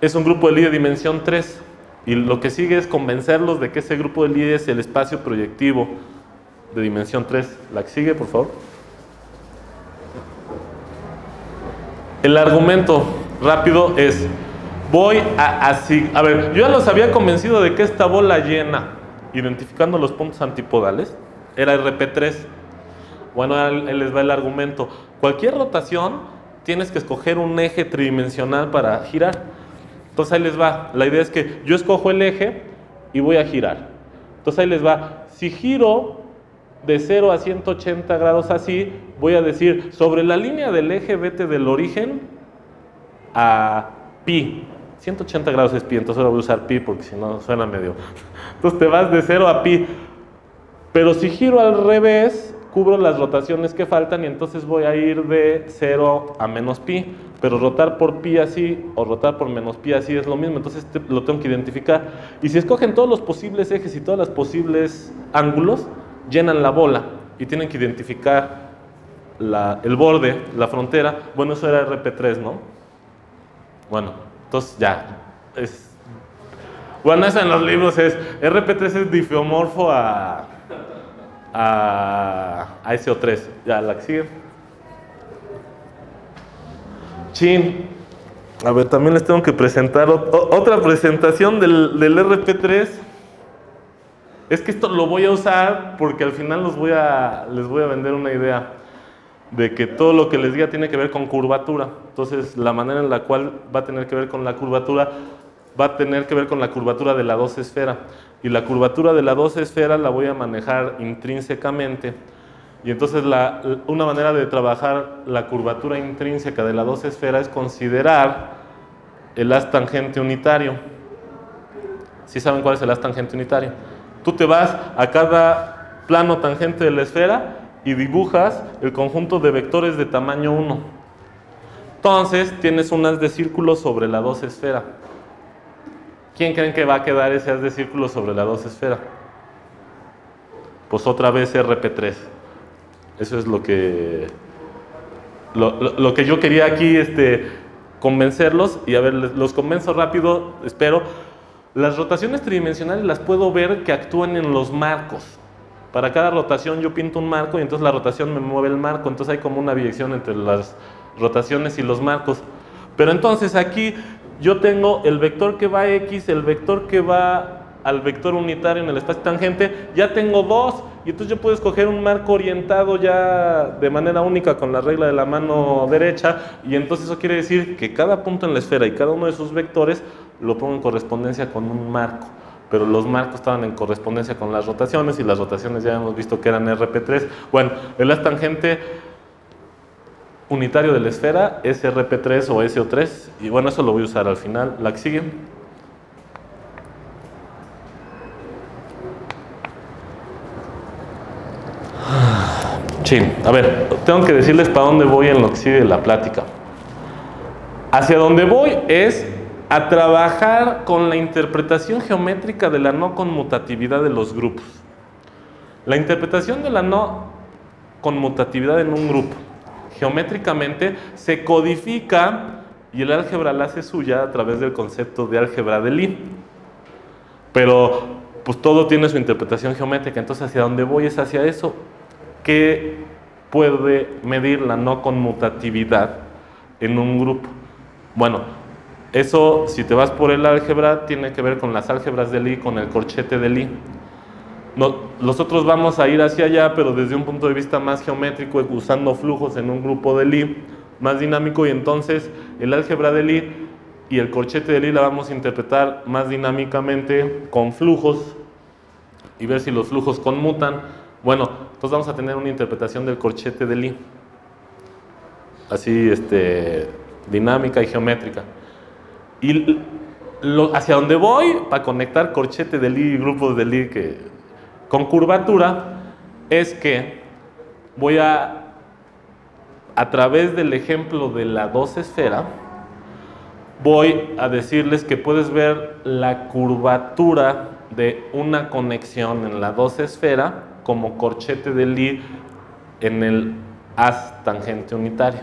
Es un grupo de Lie de dimensión 3, y lo que sigue es convencerlos de que ese grupo de Lie es el espacio proyectivo de dimensión 3. La que sigue, por favor. El argumento rápido es, a ver, yo ya los había convencido de que esta bola llena, identificando los puntos antipodales, era RP3. Bueno, ahí les va el argumento. Cualquier rotación tienes que escoger un eje tridimensional para girar. Entonces ahí les va. La idea es que yo escojo el eje y voy a girar. Entonces ahí les va. Si giro de 0 a 180 grados así, voy a decir, sobre la línea del eje, vete del origen a pi. 180 grados es pi, entonces ahora voy a usar pi porque si no suena medio. Entonces te vas de 0 a pi. Pero si giro al revés, cubro las rotaciones que faltan y entonces voy a ir de 0 a menos pi. Pero rotar por pi así o rotar por menos pi así es lo mismo, entonces lo tengo que identificar. Y si escogen todos los posibles ejes y todos los posibles ángulos, llenan la bola y tienen que identificar el borde, la frontera. Bueno, eso era RP3, ¿no? Bueno, entonces ya. Bueno, eso en los libros es, RP3 es difeomorfo a SO3. Ya, la que sigue. Chin. A ver, también les tengo que presentar otra presentación del RP3. Es que esto lo voy a usar porque al final les voy a vender una idea de que todo lo que les diga tiene que ver con curvatura. Entonces, la manera en la cual va a tener que ver con la curvatura va a tener que ver con la curvatura de la 2 esfera. Y la curvatura de la 2 esfera la voy a manejar intrínsecamente. Y entonces una manera de trabajar la curvatura intrínseca de la 2 esfera es considerar el haz tangente unitario. ¿Sí saben cuál es el haz tangente unitario? Tú te vas a cada plano tangente de la esfera y dibujas el conjunto de vectores de tamaño 1. Entonces tienes un haz de círculos sobre la 2 esfera. ¿Quién creen que va a quedar ese haz de círculos sobre la 2 esfera? Pues otra vez RP3. Eso es lo que yo quería aquí convencerlos. Y a ver, los convenzo rápido, espero. Las rotaciones tridimensionales las puedo ver que actúan en los marcos. Para cada rotación yo pinto un marco y entonces la rotación me mueve el marco. Entonces hay como una biyección entre las rotaciones y los marcos. Pero entonces aquí yo tengo el vector que va a X, el vector que va al vector unitario en el espacio tangente. Ya tengo dos y entonces yo puedo escoger un marco orientado ya de manera única con la regla de la mano derecha. Y entonces eso quiere decir que cada punto en la esfera y cada uno de sus vectores lo pongo en correspondencia con un marco. Pero los marcos estaban en correspondencia con las rotaciones y las rotaciones ya hemos visto que eran RP3. Bueno, el haz tangente unitario de la esfera es RP3 o SO3 y bueno, eso lo voy a usar al final. La que sigue. Sí, a ver, tengo que decirles para dónde voy en lo que sigue la plática. Hacia donde voy es a trabajar con la interpretación geométrica de la no conmutatividad de los grupos. La interpretación de la no conmutatividad en un grupo geométricamente se codifica y el álgebra la hace suya a través del concepto de álgebra de Lie. Pero pues todo tiene su interpretación geométrica, entonces hacia donde voy es hacia eso. ¿Qué puede medir la no conmutatividad en un grupo? Bueno, eso, si te vas por el álgebra, tiene que ver con las álgebras de Lie, con el corchete de Lie. Nosotros vamos a ir hacia allá, pero desde un punto de vista más geométrico, usando flujos en un grupo de Lie, más dinámico, y entonces el álgebra de Lie y el corchete de Lie la vamos a interpretar más dinámicamente con flujos y ver si los flujos conmutan. Bueno, entonces vamos a tener una interpretación del corchete de Lie, así dinámica y geométrica. Y hacia donde voy para conectar corchete de Lie y grupos de Lie con curvatura es que voy a través del ejemplo de la 2 esfera, voy a decirles que puedes ver la curvatura de una conexión en la 2 esfera como corchete de Lie en el haz tangente unitario.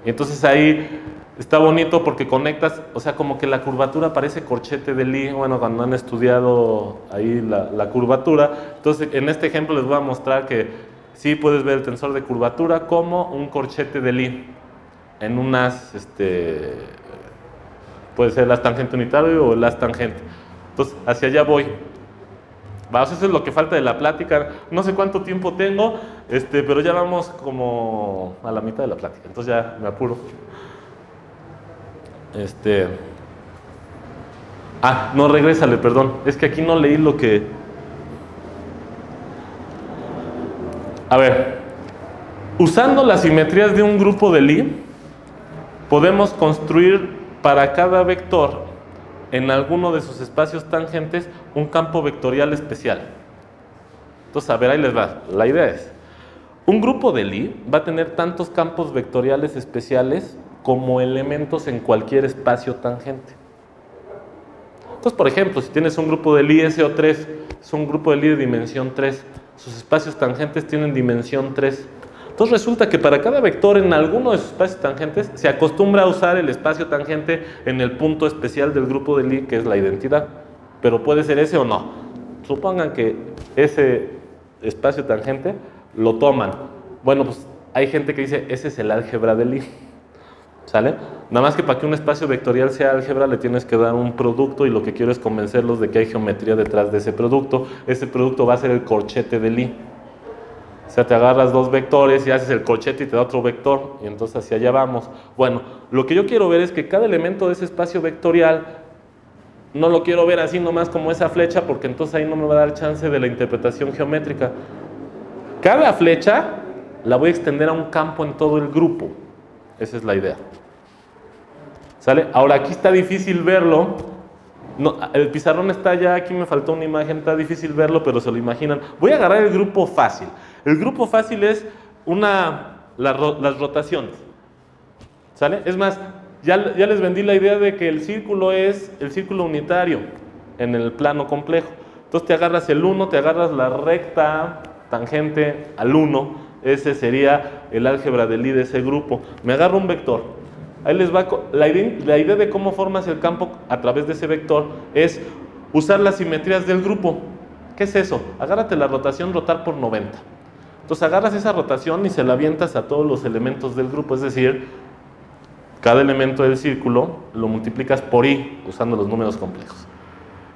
Y entonces ahí está bonito porque conectas, o sea, como que la curvatura parece corchete de Lie, bueno, cuando han estudiado ahí la curvatura. Entonces, en este ejemplo les voy a mostrar que sí puedes ver el tensor de curvatura como un corchete de Lie en un haz, puede ser el haz tangente unitario o el haz tangente. Entonces, hacia allá voy. Va, o sea, eso es lo que falta de la plática. No sé cuánto tiempo tengo, pero ya vamos como a la mitad de la plática. Entonces ya me apuro. No, regrésale, perdón. Es que aquí no leí lo que... A ver, usando las simetrías de un grupo de Lie, podemos construir para cada vector en alguno de sus espacios tangentes un campo vectorial especial. Entonces, a ver, ahí les va. La idea es, un grupo de Lie va a tener tantos campos vectoriales especiales como elementos en cualquier espacio tangente. Entonces, por ejemplo, si tienes un grupo de Lie SO3, es un grupo de Lie de dimensión 3, sus espacios tangentes tienen dimensión 3. Entonces resulta que para cada vector en alguno de sus espacios tangentes se acostumbra a usar el espacio tangente en el punto especial del grupo de Lie, que es la identidad. Pero puede ser ese o no. Supongan que ese espacio tangente lo toman. Bueno, pues hay gente que dice, ese es el álgebra de Lie. ¿Sale? Nada más que para que un espacio vectorial sea álgebra le tienes que dar un producto y lo que quiero es convencerlos de que hay geometría detrás de ese producto. Ese producto va a ser el corchete de Lie. O sea, te agarras dos vectores y haces el corchete y te da otro vector y entonces hacia allá vamos. Bueno, lo que yo quiero ver es que cada elemento de ese espacio vectorial no lo quiero ver así nomás como esa flecha, porque entonces ahí no me va a dar chance de la interpretación geométrica. Cada flecha la voy a extender a un campo en todo el grupo. Esa es la idea. ¿Sale? Ahora aquí está difícil verlo. No, el pizarrón está allá, aquí me faltó una imagen, está difícil verlo, pero se lo imaginan. Voy a agarrar el grupo fácil. El grupo fácil es las rotaciones. ¿Sale? Es más, ya les vendí la idea de que el círculo es el círculo unitario en el plano complejo. Entonces te agarras el 1, te agarras la recta tangente al 1, ese sería el álgebra de Lie de ese grupo. Me agarro un vector. Ahí les va, la idea de cómo formas el campo a través de ese vector es usar las simetrías del grupo. ¿Qué es eso? Agárrate la rotación, rotar por 90. Entonces agarras esa rotación y se la avientas a todos los elementos del grupo, es decir, cada elemento del círculo lo multiplicas por i usando los números complejos.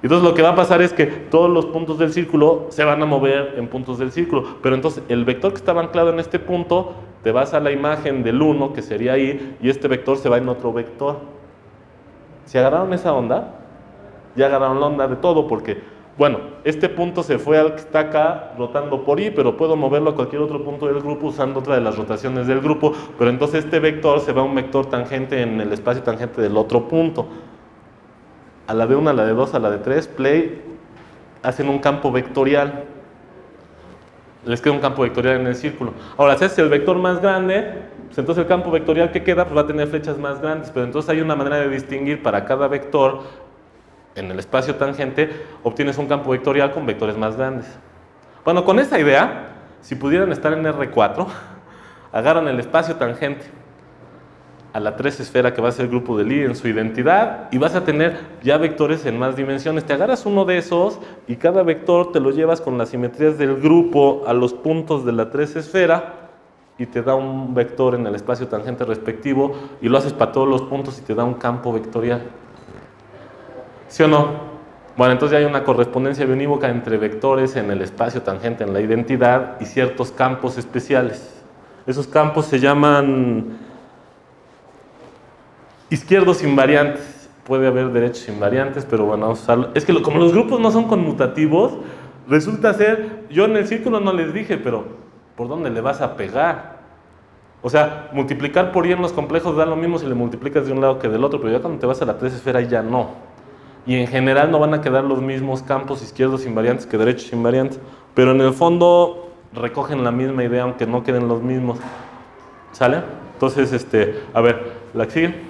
Entonces lo que va a pasar es que todos los puntos del círculo se van a mover en puntos del círculo, pero entonces el vector que estaba anclado en este punto, te vas a la imagen del 1, que sería i, y este vector se va en otro vector. Si agarraron esa onda, ya agarraron la onda de todo, porque, bueno, este punto se fue al que está acá rotando por i, pero puedo moverlo a cualquier otro punto del grupo usando otra de las rotaciones del grupo, pero entonces este vector se va a un vector tangente en el espacio tangente del otro punto. A la de 1, a la de 2, a la de 3, play, hacen un campo vectorial. Les queda un campo vectorial en el círculo. Ahora, si es el vector más grande, pues entonces el campo vectorial que queda pues va a tener flechas más grandes, pero entonces hay una manera de distinguir para cada vector en el espacio tangente, obtienes un campo vectorial con vectores más grandes. Bueno, con esa idea, si pudieran estar en R4, agarran el espacio tangente a la 3 esfera que va a ser el grupo de Lie en su identidad y vas a tener ya vectores en más dimensiones. Te agarras uno de esos y cada vector te lo llevas con las simetrías del grupo a los puntos de la 3 esfera y te da un vector en el espacio tangente respectivo y lo haces para todos los puntos y te da un campo vectorial. ¿Sí o no? Bueno, entonces ya hay una correspondencia biunívoca entre vectores en el espacio tangente en la identidad y ciertos campos especiales. Esos campos se llaman izquierdos invariantes. Puede haber derechos invariantes, pero bueno, vamos a usarlo. Es que como los grupos no son conmutativos, resulta ser, yo en el círculo no les dije, pero ¿por dónde le vas a pegar? O sea, multiplicar por i en los complejos da lo mismo si le multiplicas de un lado que del otro, pero ya cuando te vas a la 3 esfera ya no. Y en general no van a quedar los mismos campos izquierdos invariantes que derechos invariantes, pero en el fondo recogen la misma idea aunque no queden los mismos. ¿Sale? Entonces, a ver, la que sigue.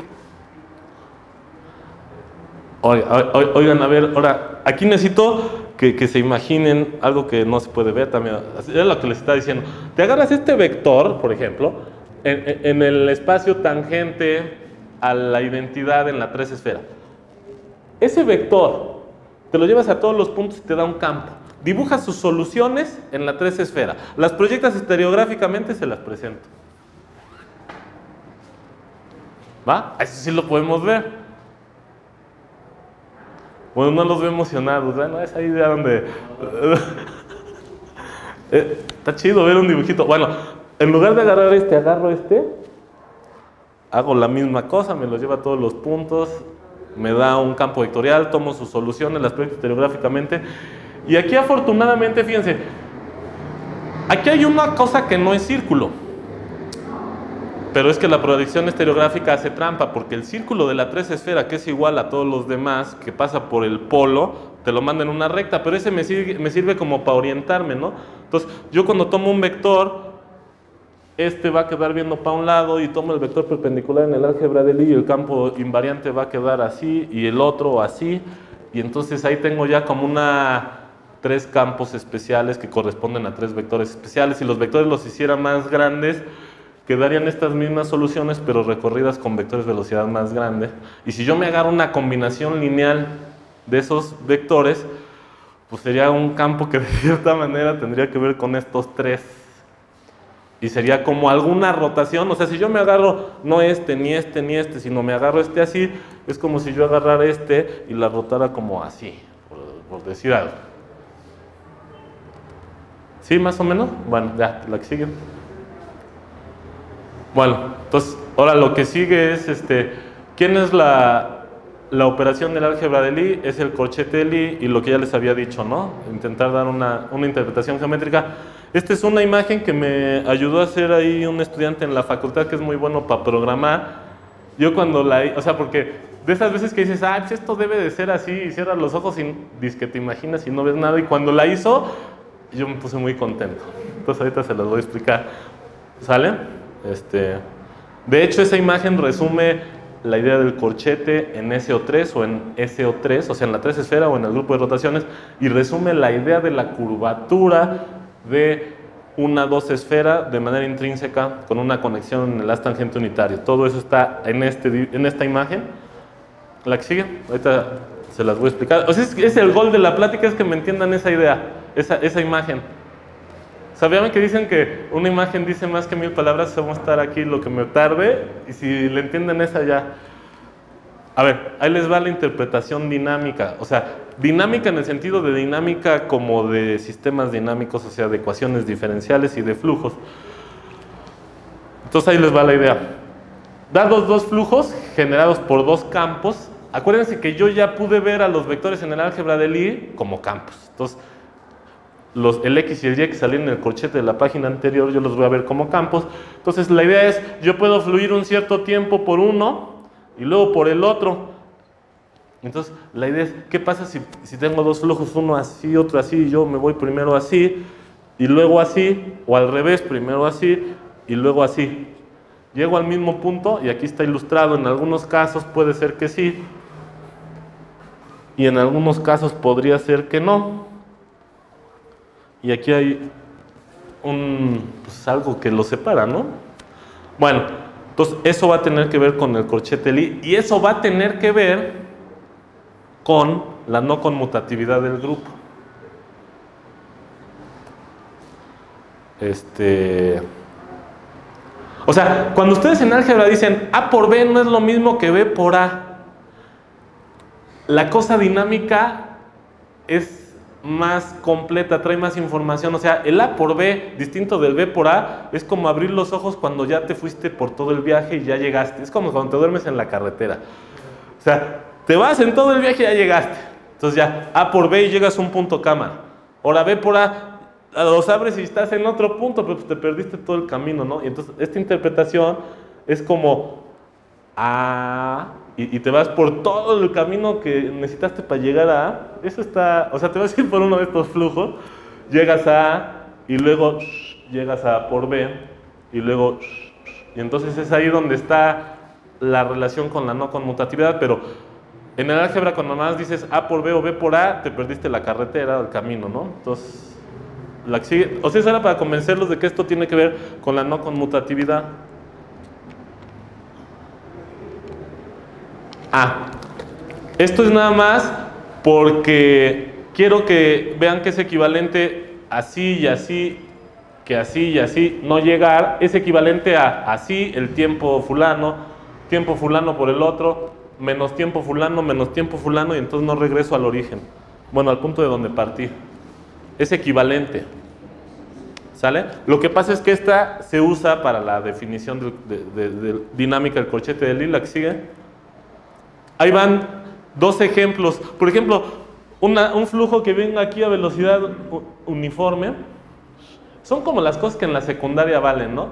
Oigan, a ver, ahora, aquí necesito que se imaginen algo que no se puede ver también. Es lo que les está diciendo. Te agarras este vector, por ejemplo, en el espacio tangente a la identidad en la 3 esfera. Ese vector te lo llevas a todos los puntos y te da un campo. Dibujas sus soluciones en la 3 esfera. Las proyectas estereográficamente, se las presento. ¿Va? Eso sí lo podemos ver. Bueno, no los ve emocionados, bueno, es ahí de donde... está chido ver un dibujito. Bueno, en lugar de agarrar este, agarro este, hago la misma cosa, me los lleva a todos los puntos, me da un campo vectorial, tomo sus soluciones, las proyecto estereográficamente, y aquí afortunadamente, fíjense, aquí hay una cosa que no es círculo, pero es que la proyección estereográfica hace trampa, porque el círculo de la 3 esfera, que es igual a todos los demás, que pasa por el polo, te lo manda en una recta, pero ese me sirve como para orientarme, ¿no? Entonces, yo cuando tomo un vector, este va a quedar viendo para un lado, y tomo el vector perpendicular en el álgebra de Lie, y el campo invariante va a quedar así, y el otro así, y entonces ahí tengo ya como tres campos especiales que corresponden a tres vectores especiales. Si los vectores los hiciera más grandes, quedarían estas mismas soluciones, pero recorridas con vectores de velocidad más grande. Y si yo me agarro una combinación lineal de esos vectores, pues sería un campo que de cierta manera tendría que ver con estos tres. Y sería como alguna rotación, o sea, si yo me agarro no este, ni este, ni este, sino me agarro este así, es como si yo agarrara este y la rotara como así, por decir algo. ¿Sí, más o menos? Bueno, ya, la que sigue. Bueno, entonces, ahora lo que sigue es, ¿quién es la operación del álgebra de Lie? Es el corchete de Lie y lo que ya les había dicho, ¿no? Intentar dar una interpretación geométrica. Esta es una imagen que me ayudó a hacer ahí un estudiante en la facultad que es muy bueno para programar. Yo cuando o sea, porque de esas veces que dices, pues esto debe de ser así, y cierras los ojos y dices que te imaginas y no ves nada, y cuando la hizo, yo me puse muy contento. Entonces ahorita se las voy a explicar. ¿Sale? De hecho, esa imagen resume la idea del corchete en SO3 o en SO3, o sea, en la 3 esfera o en el grupo de rotaciones, y resume la idea de la curvatura de una 2 esfera de manera intrínseca con una conexión en el haz tangente unitario. Todo eso está en esta imagen. La que sigue, ahorita se las voy a explicar. O sea, es el gol de la plática, es que me entiendan esa idea, esa imagen. ¿Sabían que dicen que una imagen dice más que 1000 palabras? Vamos a estar aquí lo que me tarde, y si le entienden esa ya. A ver, ahí les va la interpretación dinámica. O sea, dinámica en el sentido de dinámica como de sistemas dinámicos, o sea, de ecuaciones diferenciales y de flujos. Entonces ahí les va la idea. Dados dos flujos generados por dos campos, acuérdense que yo ya pude ver a los vectores en el álgebra de Lie como campos. Entonces, el X y el Y que salían en el corchete de la página anterior, yo los voy a ver como campos. Entonces la idea es, yo puedo fluir un cierto tiempo por uno y luego por el otro. Entonces la idea es, ¿qué pasa si tengo dos flujos, uno así, otro así, y yo me voy primero así y luego así, o al revés, primero así y luego así? Llego al mismo punto, y aquí está ilustrado. En algunos casos puede ser que sí, y en algunos casos podría ser que no. Y aquí hay algo que lo separa, ¿no? Bueno, entonces eso va a tener que ver con el corchete Lie, y eso va a tener que ver con la no conmutatividad del grupo. O sea, cuando ustedes en álgebra dicen A por B no es lo mismo que B por A, la cosa dinámica es más completa, trae más información. O sea, el A por B, distinto del B por A, es como abrir los ojos cuando ya te fuiste por todo el viaje y ya llegaste. Es como cuando te duermes en la carretera. O sea, te vas en todo el viaje y ya llegaste. Entonces ya, A por B y llegas a un punto cámara. Ahora B por A, los abres y estás en otro punto, pero pues te perdiste todo el camino, ¿no? Y entonces esta interpretación es como A, y te vas por todo el camino que necesitaste para llegar a A. Eso está, o sea, te vas a ir por uno de estos flujos, llegas a A y luego llegas a A por B y luego y entonces es ahí donde está la relación con la no conmutatividad. Pero en el álgebra, cuando nada más dices A por B o B por A, te perdiste la carretera, el camino, ¿no? Entonces, la que sigue, o sea, eso era para convencerlos de que esto tiene que ver con la no conmutatividad. Esto es nada más porque quiero que vean que es equivalente así y así, que así y así, no llegar, es equivalente a así, el tiempo fulano por el otro, menos tiempo fulano, y entonces no regreso al origen. Bueno, al punto de donde partí. Es equivalente. ¿Sale? Lo que pasa es que esta se usa para la definición de dinámica del corchete de Lie, la que sigue. Ahí van dos ejemplos. Por ejemplo, un flujo que venga aquí a velocidad uniforme. Son como las cosas que en la secundaria valen, ¿no?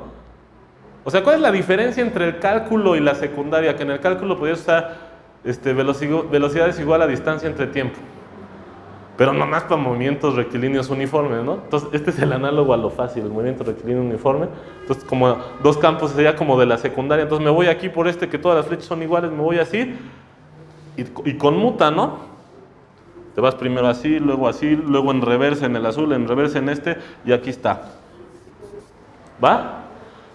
O sea, ¿cuál es la diferencia entre el cálculo y la secundaria? Que en el cálculo podías usar velocidades igual a distancia entre tiempo. Pero nomás para movimientos rectilíneos uniformes, ¿no? Entonces, este es el análogo a lo fácil, el movimiento rectilíneo uniforme. Entonces, como dos campos sería como de la secundaria. Entonces, me voy aquí por que todas las flechas son iguales, me voy así y conmuta, ¿no? Te vas primero así, luego en reversa en el azul, en reversa en y aquí está. ¿Va?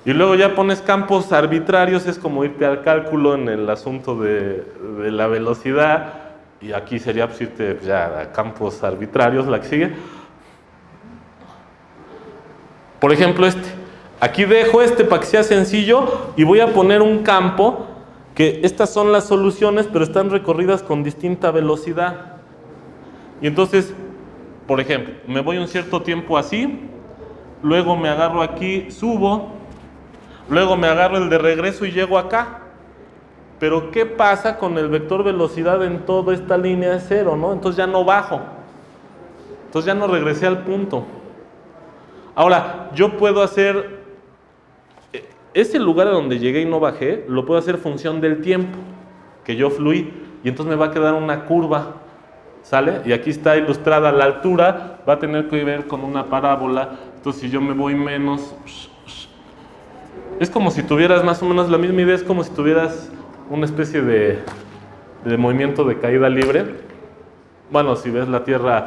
Y luego ya pones campos arbitrarios, es como irte al cálculo en el asunto de la velocidad. Y aquí sería pues, irte ya a campos arbitrarios, la que sigue. Por ejemplo, aquí dejo para que sea sencillo y voy a poner un campo que estas son las soluciones, pero están recorridas con distinta velocidad. Y entonces, por ejemplo, me voy un cierto tiempo así, luego me agarro aquí, subo, luego me agarro el de regreso y llego acá. Pero ¿qué pasa con el vector velocidad en toda esta línea de cero, ¿no? Entonces ya no bajo. Entonces ya no regresé al punto. Ahora, yo puedo hacer ese lugar a donde llegué y no bajé, lo puedo hacer función del tiempo que yo fluí, y entonces me va a quedar una curva, ¿sale? Y aquí está ilustrada la altura, va a tener que ver con una parábola. Entonces si yo me voy menos, es como si tuvieras más o menos la misma idea, es como si tuvieras una especie de movimiento de caída libre. Bueno, si ves la Tierra,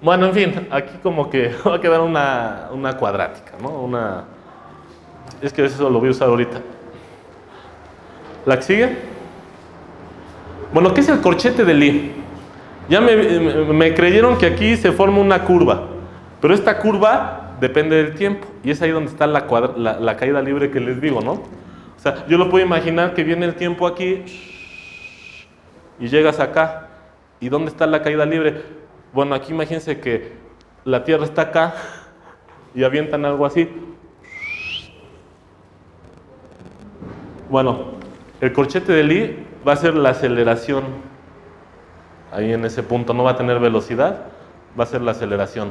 bueno, en fin, aquí como que va a quedar una cuadrática, ¿no? Es que eso lo voy a usar ahorita. ¿La que sigue? Bueno, ¿qué es el corchete de Lie? Ya me creyeron que aquí se forma una curva, pero esta curva depende del tiempo, y es ahí donde está la caída libre que les digo, ¿no? O sea, yo lo puedo imaginar que viene el tiempo aquí y llegas acá. ¿Y dónde está la caída libre? Bueno, aquí imagínense que la Tierra está acá y avientan algo así. Bueno, el corchete de Lie va a ser la aceleración. Ahí en ese punto no va a tener velocidad, va a ser la aceleración.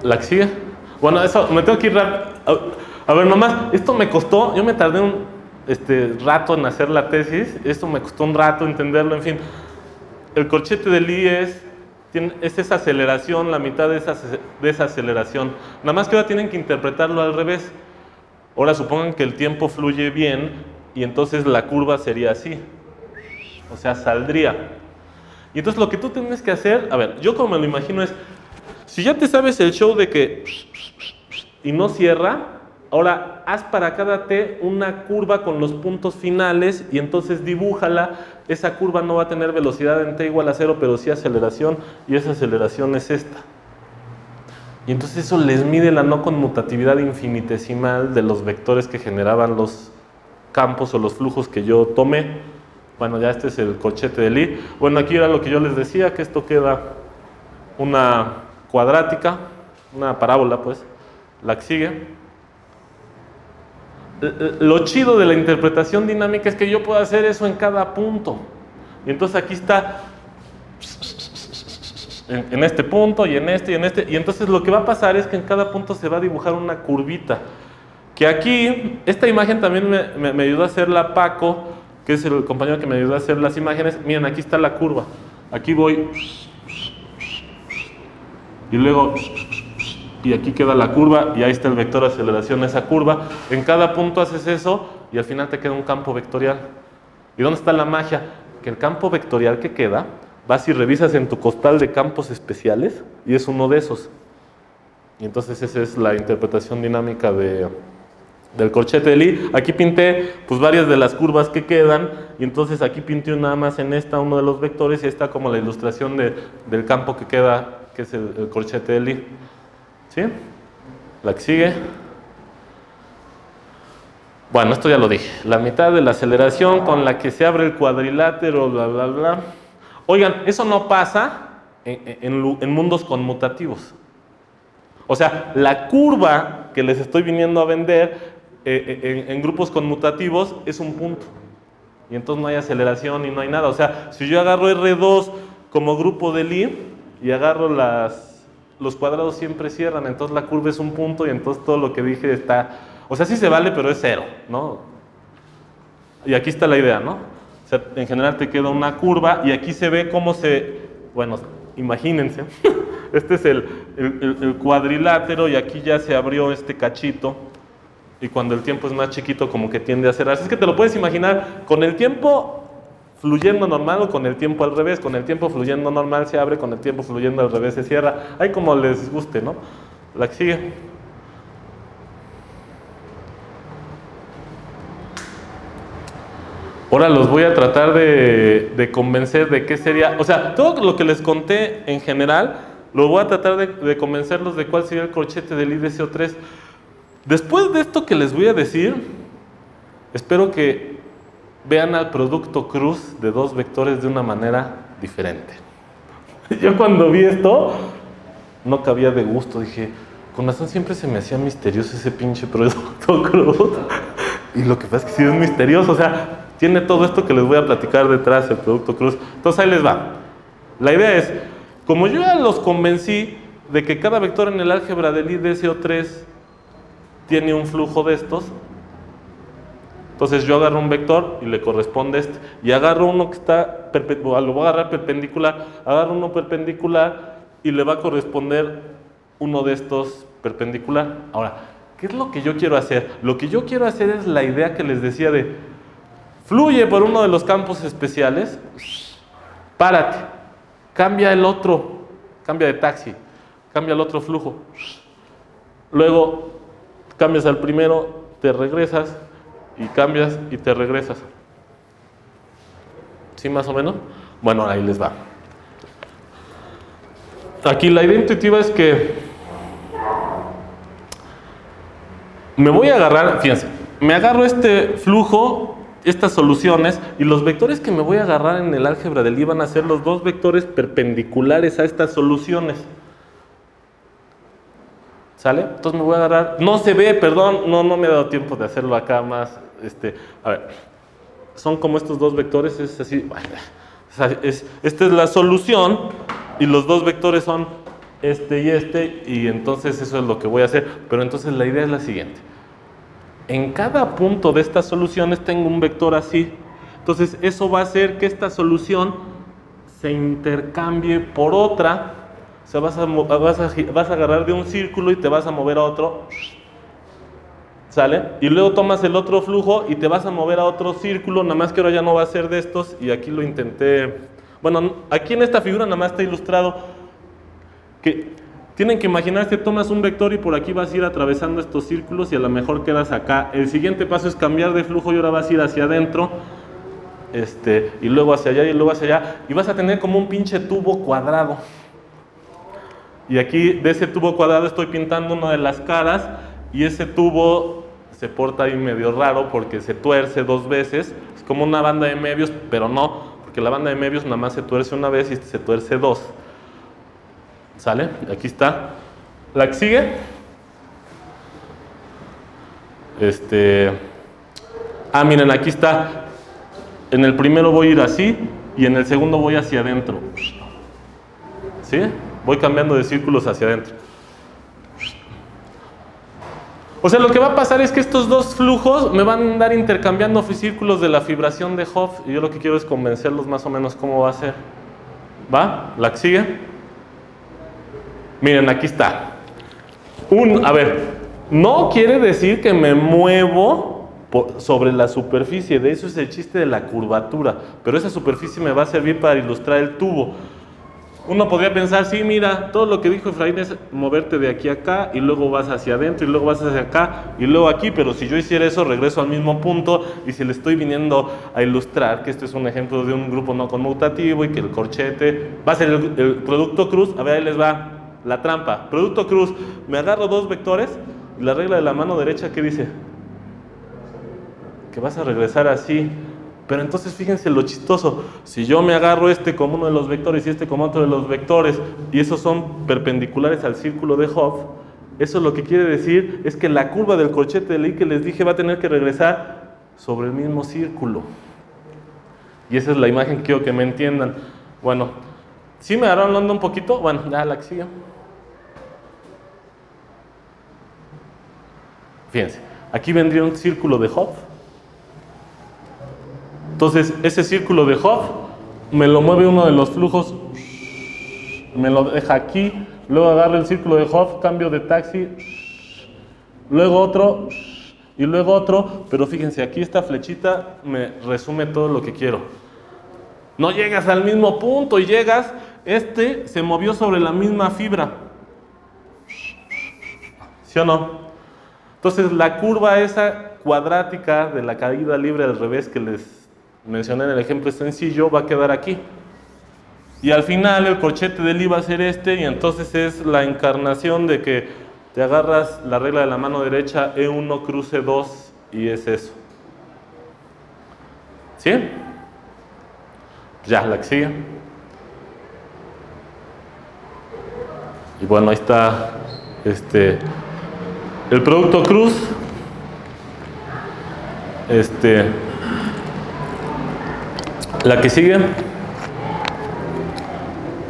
¿La que sigue? Bueno, eso, me tengo que ir rápido. A ver, nomás, esto me costó, yo me tardé un rato en hacer la tesis, esto me costó un rato entenderlo, en fin. El corchete de Lie es esa aceleración, la mitad de esa aceleración. Nada más que ahora tienen que interpretarlo al revés. Ahora supongan que el tiempo fluye bien y entonces la curva sería así. O sea, saldría. Y entonces lo que tú tienes que hacer, a ver, yo como me lo imagino es, si ya te sabes el show de que y no cierra, ahora haz para cada t una curva con los puntos finales y entonces dibújala. Esa curva no va a tener velocidad en t igual a 0, pero sí aceleración, y esa aceleración es esta. Y entonces eso les mide la no conmutatividad infinitesimal de los vectores que generaban los campos o los flujos que yo tomé. Bueno, ya este es el corchete de Lie. Bueno, aquí era lo que yo les decía, que esto queda una cuadrática, una parábola, pues. La que sigue. Lo chido de la interpretación dinámica es que yo puedo hacer eso en cada punto. Y entonces aquí está en este punto y en este y en este. Y entonces lo que va a pasar es que en cada punto se va a dibujar una curvita. Que aquí, esta imagen también me ayudó a hacerla Paco, que es el compañero que me ayudó a hacer las imágenes. Miren, aquí está la curva. Aquí voy. Y luego... y aquí queda la curva, y ahí está el vector de aceleración, esa curva. En cada punto haces eso, y al final te queda un campo vectorial. ¿Y dónde está la magia? Que el campo vectorial que queda, vas y revisas en tu costal de campos especiales, y es uno de esos. Y entonces esa es la interpretación dinámica del corchete de Lie. Aquí pinté pues varias de las curvas que quedan, y entonces aquí pinté nada más en uno de los vectores, y ahí está como la ilustración del campo que queda, que es el corchete de Lie. ¿Sí? La que sigue. Bueno, esto ya lo dije. La mitad de la aceleración con la que se abre el cuadrilátero, bla, bla, bla. Oigan, eso no pasa en mundos conmutativos. O sea, la curva que les estoy viniendo a vender en grupos conmutativos es un punto. Y entonces no hay aceleración y no hay nada. O sea, si yo agarro R2 como grupo de Lie y agarro los cuadrados siempre cierran, entonces la curva es un punto y entonces todo lo que dije está... O sea, sí se vale, pero es cero, ¿no? Y aquí está la idea, ¿no? O sea, en general te queda una curva y aquí se ve cómo se... Bueno, imagínense, este es el cuadrilátero y aquí ya se abrió este cachito y cuando el tiempo es más chiquito como que tiende a cerrarse. Es que te lo puedes imaginar con el tiempo fluyendo normal o con el tiempo al revés. Con el tiempo fluyendo normal se abre, con el tiempo fluyendo al revés se cierra. Ahí como les guste, ¿no? La que sigue. Ahora los voy a tratar de convencer de qué sería, o sea, todo lo que les conté en general, lo voy a tratar de convencerlos de cuál sería el corchete del IDCO3. Después de esto que les voy a decir, espero que vean al producto cruz de dos vectores de una manera diferente. Yo cuando vi esto, no cabía de gusto, dije, con razón siempre se me hacía misterioso ese pinche producto cruz. Y lo que pasa es que sí es misterioso, o sea, tiene todo esto que les voy a platicar detrás, el producto cruz. Entonces ahí les va. La idea es, como yo ya los convencí de que cada vector en el álgebra del IDCO3 tiene un flujo de estos, entonces yo agarro un vector y le corresponde este, y agarro uno que está, lo voy a agarrar perpendicular, agarro uno perpendicular y le va a corresponder uno de estos perpendicular. Ahora, ¿qué es lo que yo quiero hacer? Lo que yo quiero hacer es la idea que les decía de fluye por uno de los campos especiales, párate, cambia el otro, cambia de taxi, cambia el otro flujo, luego cambias al primero, te regresas y cambias y te regresas. ¿Sí más o menos? Bueno, ahí les va. Aquí la idea intuitiva es que me voy a agarrar, fíjense, me agarro este flujo, estas soluciones, y los vectores que me voy a agarrar en el álgebra del Lie van a ser los dos vectores perpendiculares a estas soluciones. ¿Sale? Entonces me voy a agarrar, no se ve, perdón, no me he dado tiempo de hacerlo acá más, a ver, son como estos dos vectores, es así, esta es la solución, y los dos vectores son y entonces eso es lo que voy a hacer, pero entonces la idea es la siguiente. En cada punto de estas soluciones tengo un vector así, entonces eso va a hacer que esta solución se intercambie por otra, o sea, vas a agarrar de un círculo y te vas a mover a otro, ¿sale? Y luego tomas el otro flujo y te vas a mover a otro círculo, nada más que ahora ya no va a ser de estos, y aquí lo intenté, bueno, aquí en esta figura nada más está ilustrado que tienen que imaginar que tomas un vector y por aquí vas a ir atravesando estos círculos y a lo mejor quedas acá. El siguiente paso es cambiar de flujo y ahora vas a ir hacia adentro, y luego hacia allá y luego hacia allá, y vas a tener como un pinche tubo cuadrado. Y aquí de ese tubo cuadrado estoy pintando una de las caras y ese tubo se porta ahí medio raro porque se tuerce dos veces, es como una banda de Möbius, pero no, porque la banda de Möbius nada más se tuerce una vez y se tuerce dos. ¿Sale? Aquí está. La que sigue. Miren, aquí está. En el primero voy a ir así y en el segundo voy hacia adentro. ¿Sí? Voy cambiando de círculos hacia adentro. O sea, lo que va a pasar es que estos dos flujos me van a andar intercambiando círculos de la fibración de Hopf y yo lo que quiero es convencerlos más o menos cómo va a ser. ¿Va? La que sigue. Miren, aquí está. A ver, no quiere decir que me muevo sobre la superficie, de eso es el chiste de la curvatura, pero esa superficie me va a servir para ilustrar el tubo. Uno podría pensar, sí, mira, todo lo que dijo Efraín es moverte de aquí a acá y luego vas hacia adentro y luego vas hacia acá y luego aquí, pero si yo hiciera eso regreso al mismo punto y si le estoy viniendo a ilustrar que esto es un ejemplo de un grupo no conmutativo y que el corchete va a ser el producto cruz, a ver, ahí les va la trampa. Producto cruz, me agarro dos vectores y la regla de la mano derecha, ¿qué dice? que vas a regresar así. Pero entonces fíjense lo chistoso, si yo me agarro este como uno de los vectores y este como otro de los vectores, y esos son perpendiculares al círculo de Hopf, eso lo que quiere decir es que la curva del corchete de Lie que les dije va a tener que regresar sobre el mismo círculo. Y esa es la imagen que quiero que me entiendan. Bueno, ¿sí me agarraron la onda un poquito? Bueno, ya la que sigue. Fíjense, aquí vendría un círculo de Hopf. Entonces, ese círculo de Hopf me lo mueve uno de los flujos, me lo deja aquí, luego agarro el círculo de Hopf, cambio de taxi, luego otro, y luego otro, pero fíjense, aquí esta flechita me resume todo lo que quiero. No llegas al mismo punto y llegas, este se movió sobre la misma fibra. ¿Sí o no? Entonces, la curva esa cuadrática de la caída libre al revés que les mencioné en el ejemplo sencillo va a quedar aquí. Y al final el corchete de Lie va a ser este, y entonces es la encarnación de que te agarras la regla de la mano derecha, E1 cruce 2, y es eso. ¿Sí? Ya, la que sigue. Y bueno, ahí está el producto cruz. La que sigue.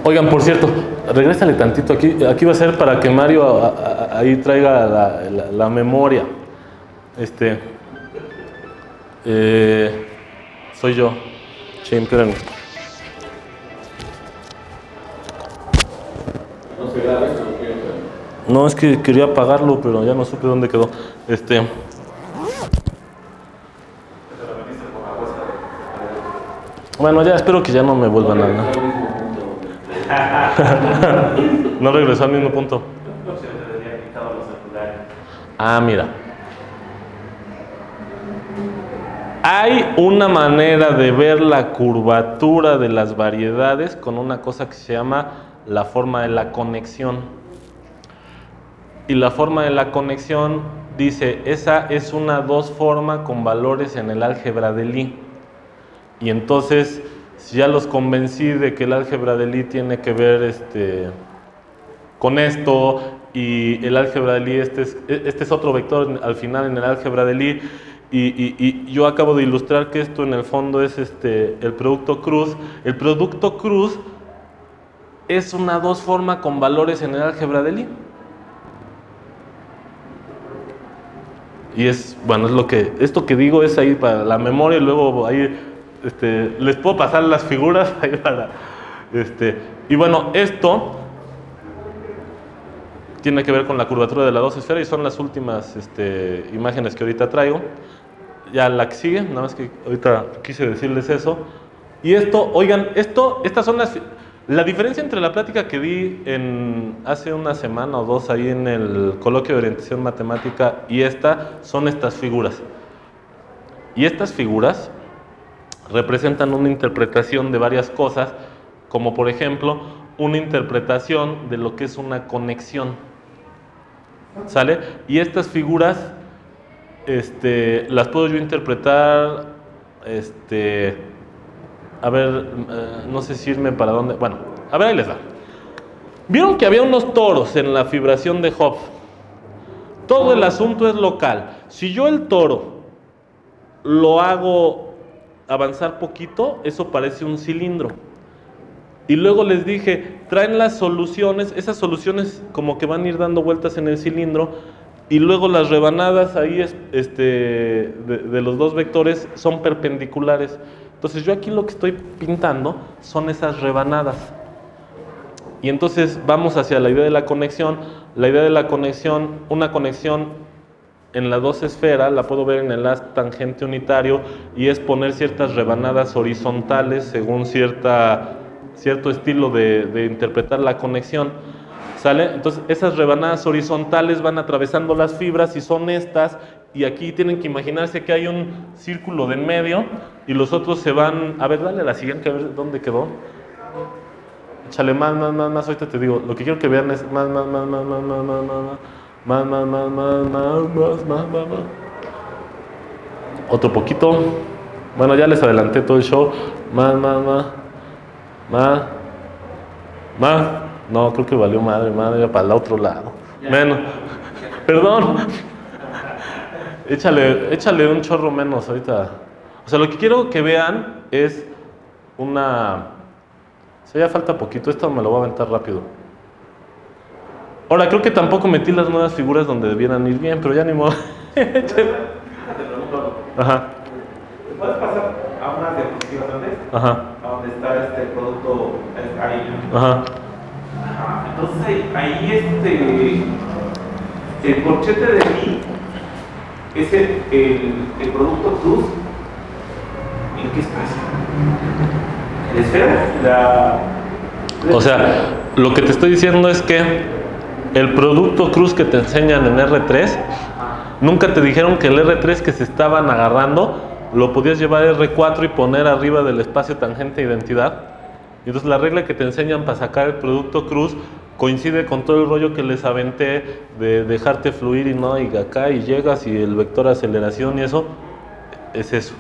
Oigan, por cierto, regrésale tantito aquí. Aquí va a ser para que Mario ahí traiga la memoria. Soy yo. Sí, espérenme. No se graba esto, No, es que quería apagarlo, pero ya no supe dónde quedó. Bueno, ya espero que ya no me vuelvan a hablar. No regresó al mismo punto. Ah, mira. Hay una manera de ver la curvatura de las variedades con una cosa que se llama la forma de la conexión. Y la forma de la conexión dice, esa es una dos forma con valores en el álgebra de Lie. Y entonces, si ya los convencí de que el álgebra de Lie tiene que ver con esto, y el álgebra de Lie, este es otro vector al final en el álgebra de Lie, y yo acabo de ilustrar que esto en el fondo es el producto cruz. El producto cruz es una dos forma con valores en el álgebra de Lie. Y es, bueno, esto que digo es ahí para la memoria, y luego ahí les puedo pasar las figuras ahí para, y bueno, esto tiene que ver con la curvatura de las dos esferas y son las últimas imágenes que ahorita traigo. Ya la que sigue, nada más que ahorita quise decirles eso. Y esto, oigan, estas son la diferencia entre la plática que di hace una semana o dos ahí en el coloquio de orientación matemática y son estas figuras. Y estas figuras representan una interpretación de varias cosas, como por ejemplo, una interpretación de lo que es una conexión. ¿Sale? Y estas figuras las puedo yo interpretar, a ver, no sé si irme para dónde, bueno, a ver, ahí les va. Vieron que había unos toros en la fibración de Hopf. Todo el asunto es local. Si yo el toro lo hago avanzar poquito, eso parece un cilindro. Y luego les dije, traen las soluciones, esas soluciones como que van a ir dando vueltas en el cilindro, y luego las rebanadas ahí de los dos vectores son perpendiculares. Entonces yo aquí lo que estoy pintando son esas rebanadas. Y entonces vamos hacia la idea de la conexión. La idea de la conexión, una conexión en las dos esferas, la puedo ver en el haz tangente unitario, y es poner ciertas rebanadas horizontales según cierto estilo de interpretar la conexión. ¿Sale? Entonces esas rebanadas horizontales van atravesando las fibras y son estas, y aquí tienen que imaginarse que hay un círculo de en medio y los otros se van, a ver, dale a la siguiente a ver dónde quedó. Échale más, ahorita te digo, lo que quiero que vean es más. Otro poquito. Bueno, ya les adelanté todo el show. Más. No, creo que valió madre, para el otro lado. Menos. Perdón. Échale un chorro menos ahorita. O sea, lo que quiero que vean es una... O sea, ya falta poquito. Esto me lo voy a aventar rápido. Ahora, creo que tampoco metí las nuevas figuras donde debieran ir bien, pero ya ni modo. Ajá. ¿Puedes pasar a unas diapositivas antes? Ajá. A donde está este producto ahí. Ajá. Entonces ahí el corchete de Lee es el producto Cruz. ¿En qué espacio? ¿En esfera? O sea, lo que te estoy diciendo es que el producto Cruz que te enseñan en R3, nunca te dijeron que el R3 que se estaban agarrando lo podías llevar a R4 y poner arriba del espacio tangente identidad. Y entonces la regla que te enseñan para sacar el producto Cruz coincide con todo el rollo que les aventé de dejarte fluir y acá y llegas y el vector aceleración y eso, es eso.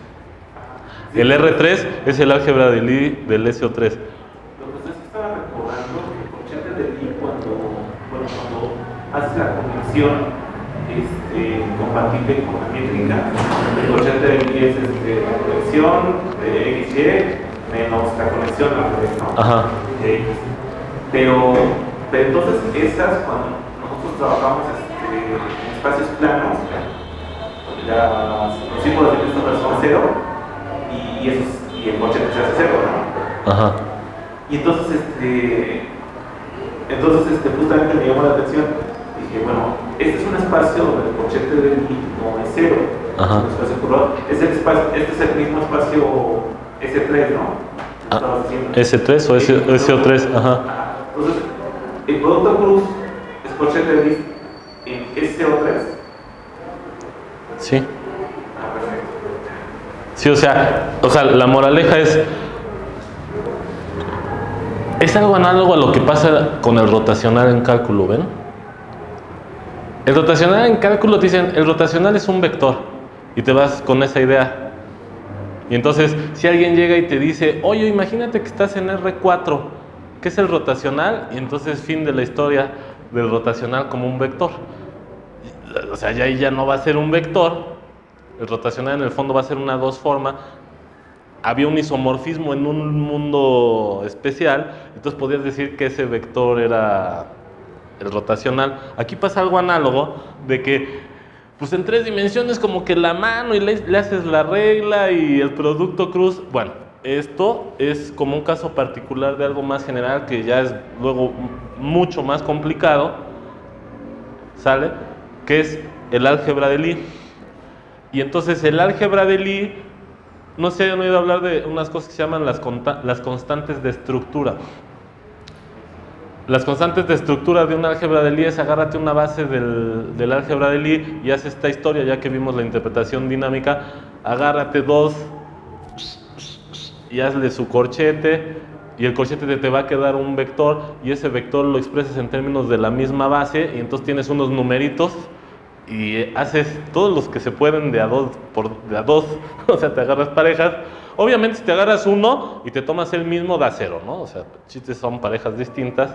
El R3 es el álgebra de Lie del SO3. Lo que usted estaba recordando, el corchete de Lie cuando haces la conexión compatible con la métrica, el corchete de Lie es la conexión de XY menos la conexión a la red, ¿no? Ajá. Pero entonces esas, cuando nosotros trabajamos en espacios planos, los símbolos de Christopher son cero y el corchete se hace cero, ¿no? Ajá. Y entonces justamente me llamó la atención. Dije, bueno, este es un espacio donde el corchete de Lie no es cero. Ajá. Es un espacio curvado. Este es el mismo espacio S3, ¿no? S3 o SO3, ajá. Entonces, el producto Cruz es corchete de Lie en SO3. Sí. Perfecto. Sí, o sea, la moraleja es algo análogo a lo que pasa con el rotacional en cálculo, ¿ven? El rotacional en cálculo te dicen, el rotacional es un vector y te vas con esa idea. Y entonces, si alguien llega y te dice, oye, imagínate que estás en R4, ¿qué es el rotacional? Y entonces, fin de la historia del rotacional como un vector. O sea, ya no va a ser un vector, el rotacional en el fondo va a ser una dos forma. Había un isomorfismo en un mundo especial, entonces podías decir que ese vector era el rotacional. Aquí pasa algo análogo de que pues en tres dimensiones como que la mano y le haces la regla y el producto Cruz. Bueno, esto es como un caso particular de algo más general que ya es luego mucho más complicado, ¿sale? Que es el álgebra de Lie. Y entonces el álgebra de Lie, no sé si han oído hablar de unas cosas que se llaman las constantes de estructura. Las constantes de estructura de un álgebra de Lie es agárrate una base del álgebra de Lie y haz esta historia, ya que vimos la interpretación dinámica, agárrate dos y hazle su corchete y el corchete te va a quedar un vector y ese vector lo expresas en términos de la misma base y entonces tienes unos numeritos y haces todos los que se pueden de a dos, o sea, te agarras parejas. Obviamente si te agarras uno y te tomas el mismo da cero, ¿no? O sea, chistes son parejas distintas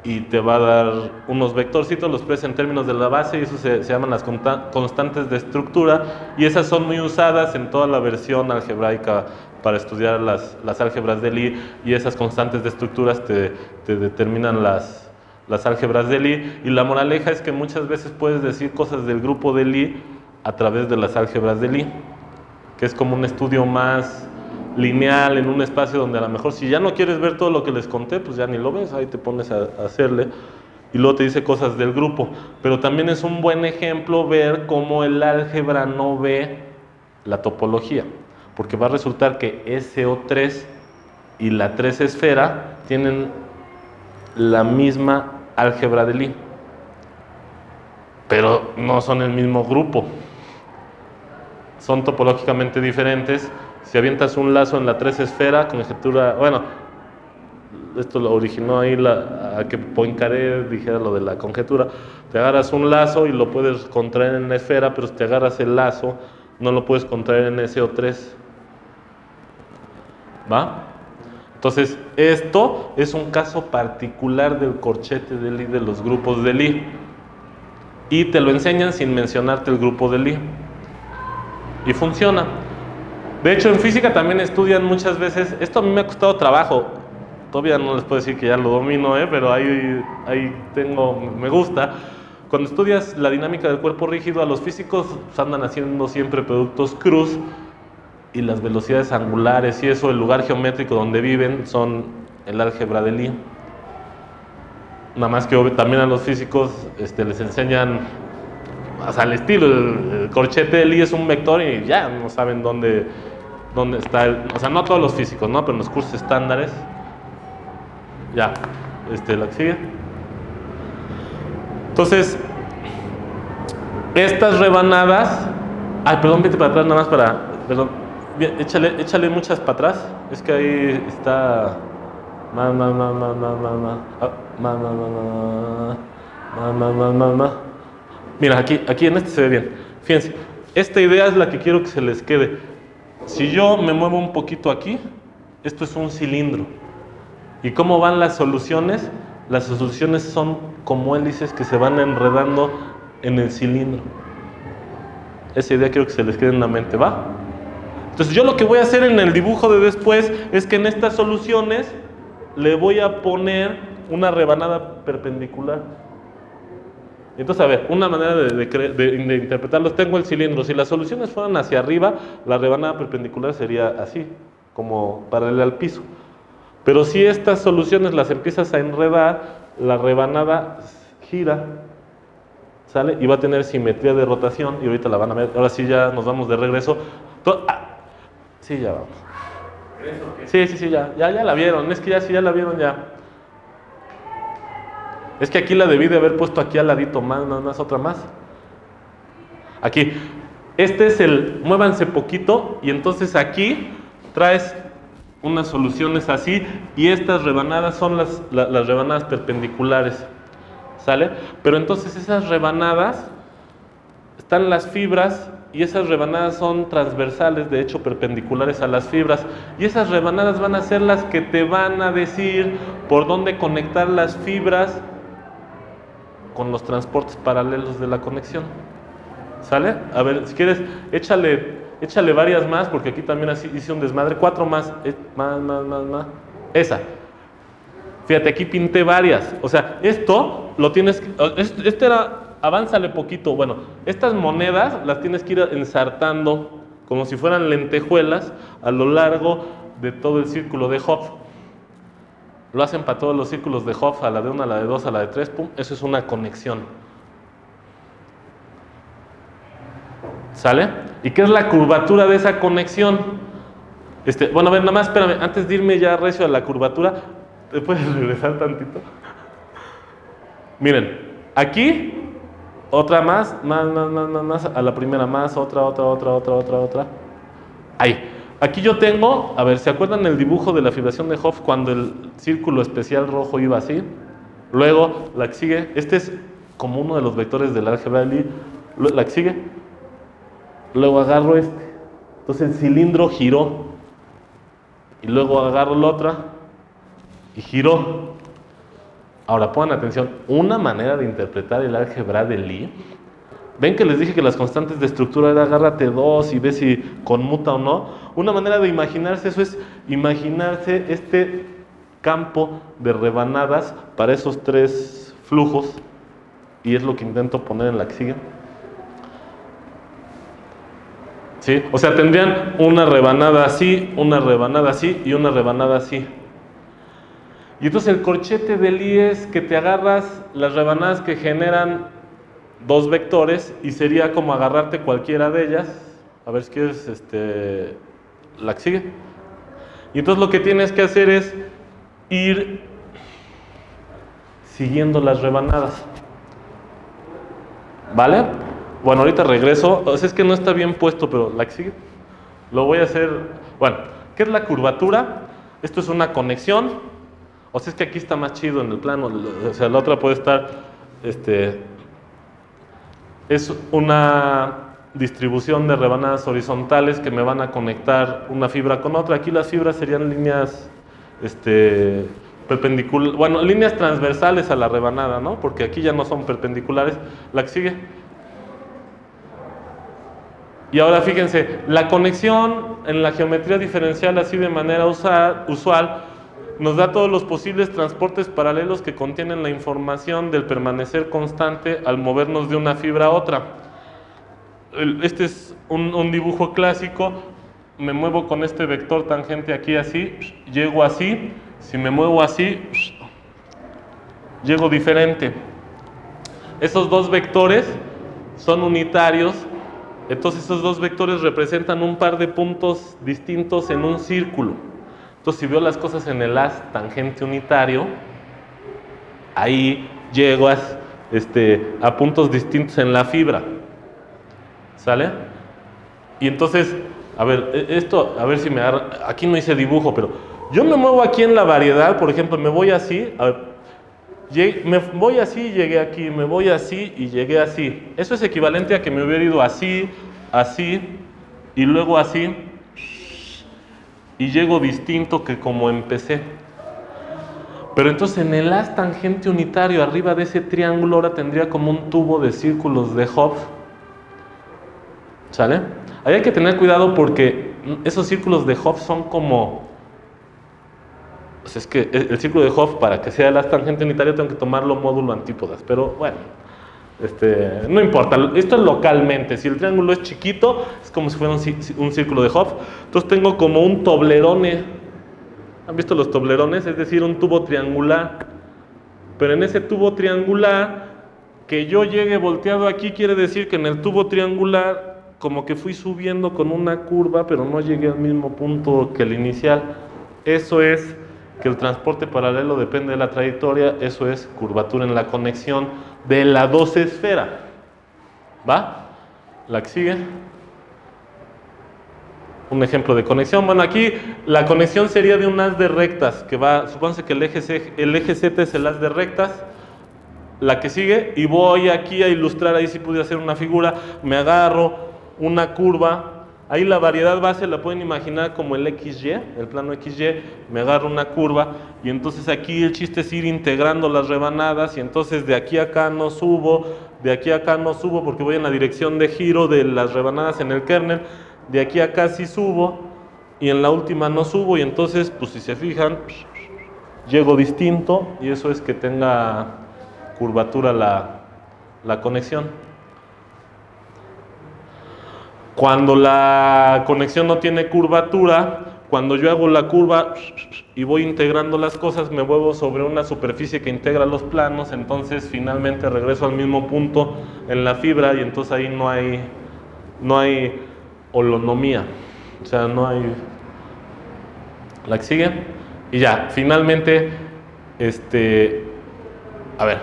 y te va a dar unos vectorcitos, los expresas en términos de la base y eso se llaman las constantes de estructura y esas son muy usadas en toda la versión algebraica para estudiar las álgebras de Lie y esas constantes de estructuras te determinan las álgebras de Lie y la moraleja es que muchas veces puedes decir cosas del grupo de Lie a través de las álgebras de Lie, que es como un estudio más lineal en un espacio donde a lo mejor si ya no quieres ver todo lo que les conté, pues ya ni lo ves, ahí te pones a hacerle y luego te dice cosas del grupo, pero también es un buen ejemplo ver cómo el álgebra no ve la topología, porque va a resultar que SO3 y la 3 esfera tienen la misma álgebra de Lie, pero no son el mismo grupo. Son topológicamente diferentes. Si avientas un lazo en la 3 esfera, conjetura, bueno, esto lo originó ahí a que Poincaré dijera lo de la conjetura, te agarras un lazo y lo puedes contraer en la esfera, pero si te agarras el lazo no lo puedes contraer en SO3. ¿Va? Entonces, esto es un caso particular del corchete de Lie de los grupos de Lie. Y te lo enseñan sin mencionarte el grupo de Lie. Y funciona. De hecho, en física también estudian muchas veces. Esto a mí me ha costado trabajo. Todavía no les puedo decir que ya lo domino, pero ahí me gusta. Cuando estudias la dinámica del cuerpo rígido, a los físicos andan haciendo siempre productos cruz. Y las velocidades angulares y eso, el lugar geométrico donde viven, son el álgebra de Lie. Nada más que también a los físicos les enseñan, o sea, el estilo, el corchete de Lie es un vector y ya no saben dónde está, o sea, no todos los físicos, ¿no? Pero en los cursos estándares, ya, la que sigue. Entonces, estas rebanadas, ay, perdón, vete para atrás nada más perdón. Bien, échale muchas para atrás. Es que ahí está. Mira, aquí en este se ve bien. Fíjense, esta idea es la que quiero que se les quede. Si yo me muevo un poquito aquí, esto es un cilindro. ¿Y cómo van las soluciones? Las soluciones son como hélices que se van enredando en el cilindro. Esa idea quiero que se les quede en la mente, ¿va? Entonces yo lo que voy a hacer en el dibujo de después es que en estas soluciones le voy a poner una rebanada perpendicular. Entonces, a ver, una manera de interpretarlos, tengo el cilindro. Si las soluciones fueran hacia arriba, la rebanada perpendicular sería así, como paralela al piso. Pero si estas soluciones las empiezas a enredar, la rebanada gira, ¿sale? Y va a tener simetría de rotación, y ahorita la van a ver. Ahora sí ya nos vamos de regreso. Sí, ya vamos. Sí, ya la vieron. Es que ya la vieron ya. Es que aquí la debí de haber puesto aquí al ladito más, otra más. Aquí. Este es muévanse poquito y entonces aquí traes unas soluciones así y estas rebanadas son las rebanadas perpendiculares. ¿Sale? Pero entonces esas rebanadas están las fibras. Y esas rebanadas son transversales, de hecho perpendiculares a las fibras. Y esas rebanadas van a ser las que te van a decir por dónde conectar las fibras con los transportes paralelos de la conexión. ¿Sale? A ver, si quieres, échale varias más, porque aquí también así hice un desmadre. 4 más. Más. Esa. Fíjate, aquí pinté varias. O sea, esto lo tienes que... Este era... Avánzale poquito. Bueno, estas monedas las tienes que ir ensartando como si fueran lentejuelas a lo largo de todo el círculo de Hopf. Lo hacen para todos los círculos de Hopf, a la de 1, a la de 2, a la de 3, pum. Eso es una conexión. ¿Sale? ¿Y qué es la curvatura de esa conexión? Bueno, a ver, nada más, espérame, antes de irme ya recio a la curvatura, ¿te puedes regresar tantito? Miren, aquí... Otra más, a la primera más, otra. Ahí. Aquí yo tengo, a ver, ¿se acuerdan el dibujo de la fibración de Hopf cuando el círculo especial rojo iba así? Luego, la que sigue, este es como uno de los vectores del álgebra de Lie. La que sigue. Luego agarro este. Entonces el cilindro giró. Y luego agarro la otra y giró. Ahora pongan atención, una manera de interpretar el álgebra de Lie. ¿Ven que les dije que las constantes de estructura era agárrate 2 y ve si conmuta o no? Una manera de imaginarse eso es imaginarse este campo de rebanadas para esos 3 flujos, y es lo que intento poner en la que sigue. ¿Sí? O sea, tendrían una rebanada así, una rebanada así y una rebanada así. Y entonces el corchete de Lie es que te agarras las rebanadas que generan 2 vectores y sería como agarrarte cualquiera de ellas. A ver si quieres la que sigue. Y entonces lo que tienes que hacer es ir siguiendo las rebanadas. ¿Vale? Bueno, ahorita regreso. O sea, es que no está bien puesto, pero la que sigue lo voy a hacer. Bueno, ¿qué es la curvatura? Esto es una conexión. O sea, es que aquí está más chido en el plano, o sea, la otra puede estar, es una distribución de rebanadas horizontales que me van a conectar una fibra con otra. Aquí las fibras serían líneas perpendiculares, bueno, líneas transversales a la rebanada, ¿no? Porque aquí ya no son perpendiculares. La que sigue. Y ahora fíjense, la conexión en la geometría diferencial así de manera usual nos da todos los posibles transportes paralelos que contienen la información del permanecer constante al movernos de una fibra a otra. Este es un dibujo clásico. Me muevo con este vector tangente aquí así, llego así. Si me muevo así, llego diferente. Esos dos vectores son unitarios. Entonces esos dos vectores representan un par de puntos distintos en un círculo. Entonces si veo las cosas en el haz tangente unitario, ahí llego a puntos distintos en la fibra. ¿Sale? Y entonces, a ver, esto, a ver si me agarra. Aquí no hice dibujo, pero yo me muevo aquí en la variedad, por ejemplo, me voy así, a ver, me voy así y llegué aquí, me voy así y llegué así. Eso es equivalente a que me hubiera ido así, así y luego así y llego distinto que como empecé. Pero entonces en el haz tangente unitario arriba de ese triángulo ahora tendría como un tubo de círculos de Hopf. ¿Sale? Ahí hay que tener cuidado porque esos círculos de Hopf son como... Pues es que el círculo de Hopf, para que sea el haz tangente unitario, tengo que tomarlo módulo antípodas. Pero bueno, no importa. Esto es localmente. Si el triángulo es chiquito, es como si fuera un círculo de Hopf. Entonces tengo como un toblerone. ¿Han visto los toblerones? Es decir, un tubo triangular. Pero en ese tubo triangular, que yo llegue volteado aquí, quiere decir que en el tubo triangular como que fui subiendo con una curva, pero no llegué al mismo punto que el inicial. Eso es que el transporte paralelo depende de la trayectoria, eso es curvatura en la conexión de la 12 esfera. ¿Va? La que sigue. Un ejemplo de conexión. Bueno, aquí la conexión sería de un haz de rectas, que va, supónganse que el eje Z es el haz de rectas. La que sigue, y voy aquí a ilustrar, ahí sí pude hacer una figura, me agarro una curva, ahí la variedad base la pueden imaginar como el XY, el plano XY, me agarro una curva, y entonces aquí el chiste es ir integrando las rebanadas, y entonces de aquí a acá no subo, de aquí a acá no subo porque voy en la dirección de giro de las rebanadas en el kernel, de aquí a acá sí subo, y en la última no subo, y entonces, pues si se fijan, llego distinto, y eso es que tenga curvatura la conexión. Cuando la conexión no tiene curvatura, cuando yo hago la curva y voy integrando las cosas, me muevo sobre una superficie que integra los planos, entonces finalmente regreso al mismo punto en la fibra y entonces ahí no hay holonomía, o sea, no hay... La que sigue. Y ya, finalmente, a ver,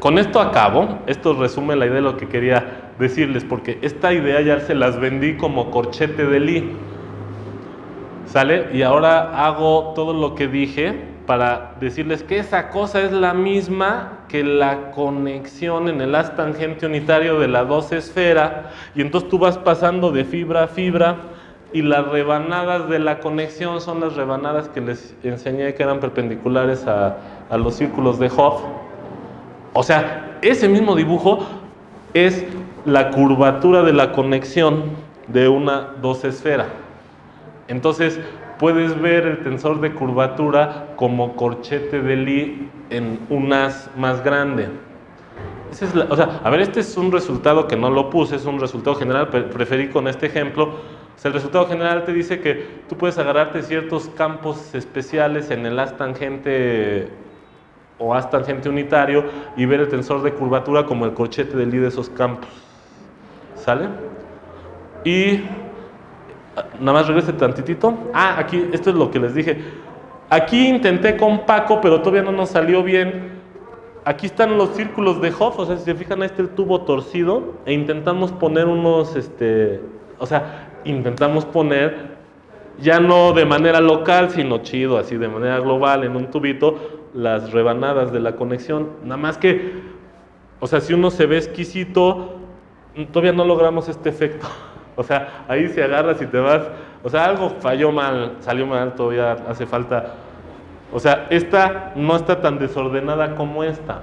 con esto acabo. Esto resume la idea de lo que quería decirles, porque esta idea ya se las vendí como corchete de Lie. ¿Sale? Y ahora hago todo lo que dije para decirles que esa cosa es la misma que la conexión en el haz tangente unitario de la 12 esfera, y entonces tú vas pasando de fibra a fibra, y las rebanadas de la conexión son las rebanadas que les enseñé que eran perpendiculares a los círculos de Hopf. O sea, ese mismo dibujo es la curvatura de la conexión de una 12 esfera. Entonces, puedes ver el tensor de curvatura como corchete de Lie en un haz más grande. Esa es o sea, a ver, este es un resultado que no lo puse, es un resultado general, preferí con este ejemplo. O sea, el resultado general te dice que tú puedes agarrarte ciertos campos especiales en el haz tangente o haz tangente unitario y ver el tensor de curvatura como el corchete de Lie de esos campos. ¿Sale? Y nada más regrese tantitito. Ah, aquí, esto es lo que les dije. Aquí intenté con Paco, pero todavía no nos salió bien. Aquí están los círculos de Hopf, o sea, si se fijan, ahí está el tubo torcido, e intentamos poner unos, o sea, intentamos poner, ya no de manera local, sino chido, así de manera global, en un tubito, las rebanadas de la conexión. Nada más que, o sea, si uno se ve exquisito, todavía no logramos este efecto. O sea, ahí si agarras y te vas, o sea, algo falló mal, salió mal, todavía hace falta. O sea, esta no está tan desordenada como esta.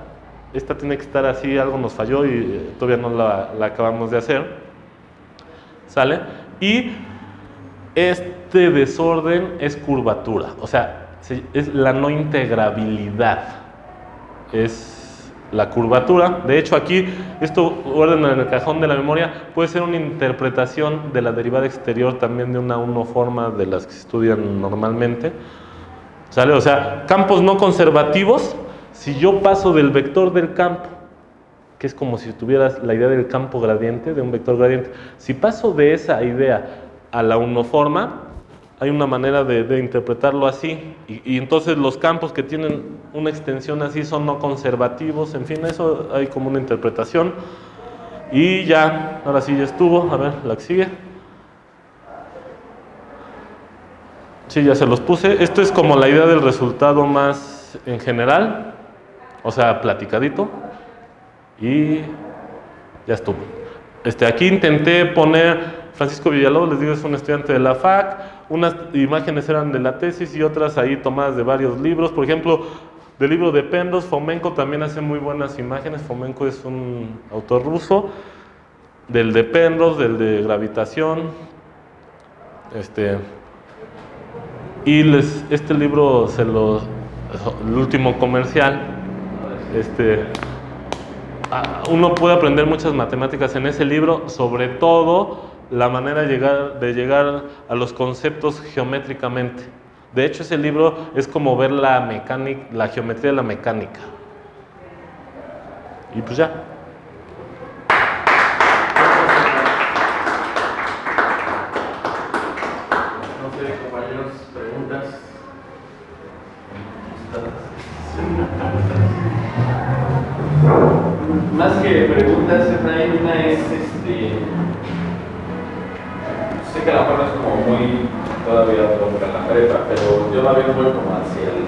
Esta tiene que estar así, algo nos falló y todavía no la acabamos de hacer. ¿Sale? Y este desorden es curvatura, o sea, es la no integrabilidad. Es la curvatura. De hecho, aquí, esto orden en el cajón de la memoria, puede ser una interpretación de la derivada exterior también de una unoforma de las que se estudian normalmente. ¿Sale? O sea, campos no conservativos, si yo paso del vector del campo, que es como si tuvieras la idea del campo gradiente, de un vector gradiente, si paso de esa idea a la unoforma, hay una manera de interpretarlo así, y entonces los campos que tienen una extensión así son no conservativos, en fin, eso hay como una interpretación. Y ya, ahora sí ya estuvo, a ver, la que sigue. Sí, ya se los puse. Esto es como la idea del resultado más en general, o sea, platicadito, y ya estuvo. Aquí intenté poner Francisco Villalobos, les digo, es un estudiante de la FAC. Unas imágenes eran de la tesis y otras ahí tomadas de varios libros. Por ejemplo, del libro de Penrose, Fomenko también hace muy buenas imágenes. Fomenko es un autor ruso. Del de Penrose, del de gravitación. Y este libro, el último comercial, uno puede aprender muchas matemáticas en ese libro, sobre todo la manera de llegar a los conceptos geométricamente. De hecho, ese libro es como ver la geometría de la mecánica. Y pues ya. No sé, compañeros, preguntas. Más que preguntas, Efraín, una es, sé que a lo mejor no es como muy todavía para la prepa, pero yo la veo muy como hacia el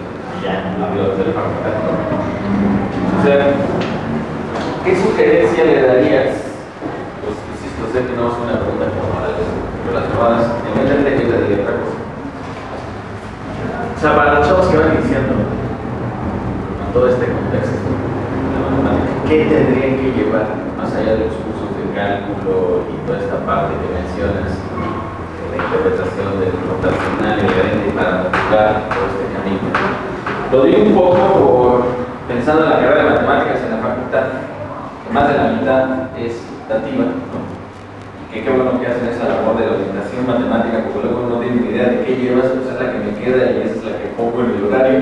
facultad, ¿no? O sea, ¿qué sugerencia le darías? Pues insisto, sé que no es una pregunta formal, relacionadas en el de que te diría otra cosa. O sea, para los chavos que van iniciando en todo este contexto de la matemática, ¿qué tendrían que llevar más allá de los cursos de cálculo y toda esta parte que mencionas, de la interpretación del rotacional y gradiente para motivar todo este camino? Lo digo un poco pensando en la carrera de matemáticas en la facultad, que más de la mitad es optativa, ¿no? Y que qué bueno que hacen esa labor de la orientación matemática, porque luego no tienen ni idea de qué llevas, pues es la que me queda y esa es la que pongo en el horario.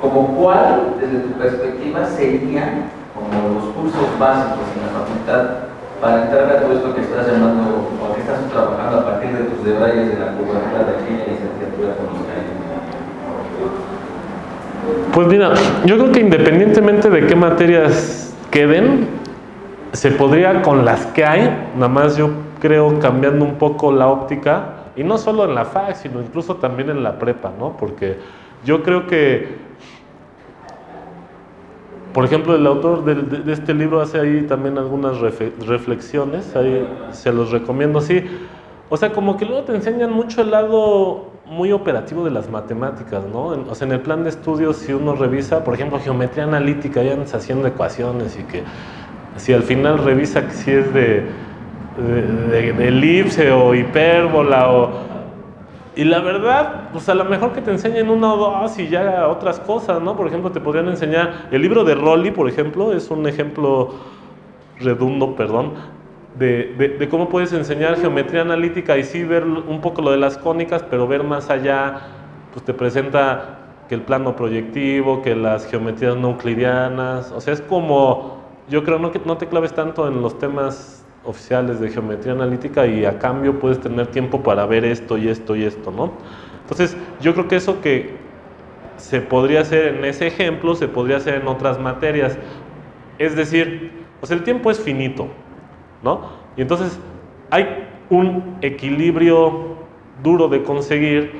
Como cuál, desde tu perspectiva, serían como los cursos básicos en la facultad para entrar a todo esto que estás llamando o que estás trabajando a partir de tus debrayes de la curvatura de aquella licenciatura con los caídos? Pues mira, yo creo que independientemente de qué materias queden, se podría con las que hay, nada más yo creo cambiando un poco la óptica, y no solo en la FAC, sino incluso también en la prepa, ¿no? Porque yo creo que, por ejemplo, el autor de este libro hace ahí también algunas reflexiones, ahí se los recomiendo, sí. O sea, como que luego te enseñan mucho el lado muy operativo de las matemáticas, ¿no? O sea, en el plan de estudios, si uno revisa, por ejemplo, geometría analítica, ya andas haciendo ecuaciones y que si al final revisa que si es de elipse o hipérbola y la verdad, pues a lo mejor que te enseñen una o dos y ya otras cosas, ¿no? Por ejemplo, te podrían enseñar, el libro de Rolli, por ejemplo, es un ejemplo redundo, perdón, de cómo puedes enseñar geometría analítica y sí ver un poco lo de las cónicas, pero ver más allá, pues te presenta que el plano proyectivo, que las geometrías no euclidianas, o sea, es como, yo creo no que no te claves tanto en los temas oficiales de geometría analítica y a cambio puedes tener tiempo para ver esto y esto y esto, ¿no? Entonces, yo creo que eso que se podría hacer en ese ejemplo, se podría hacer en otras materias. Es decir, pues el tiempo es finito, ¿no? Y entonces hay un equilibrio duro de conseguir,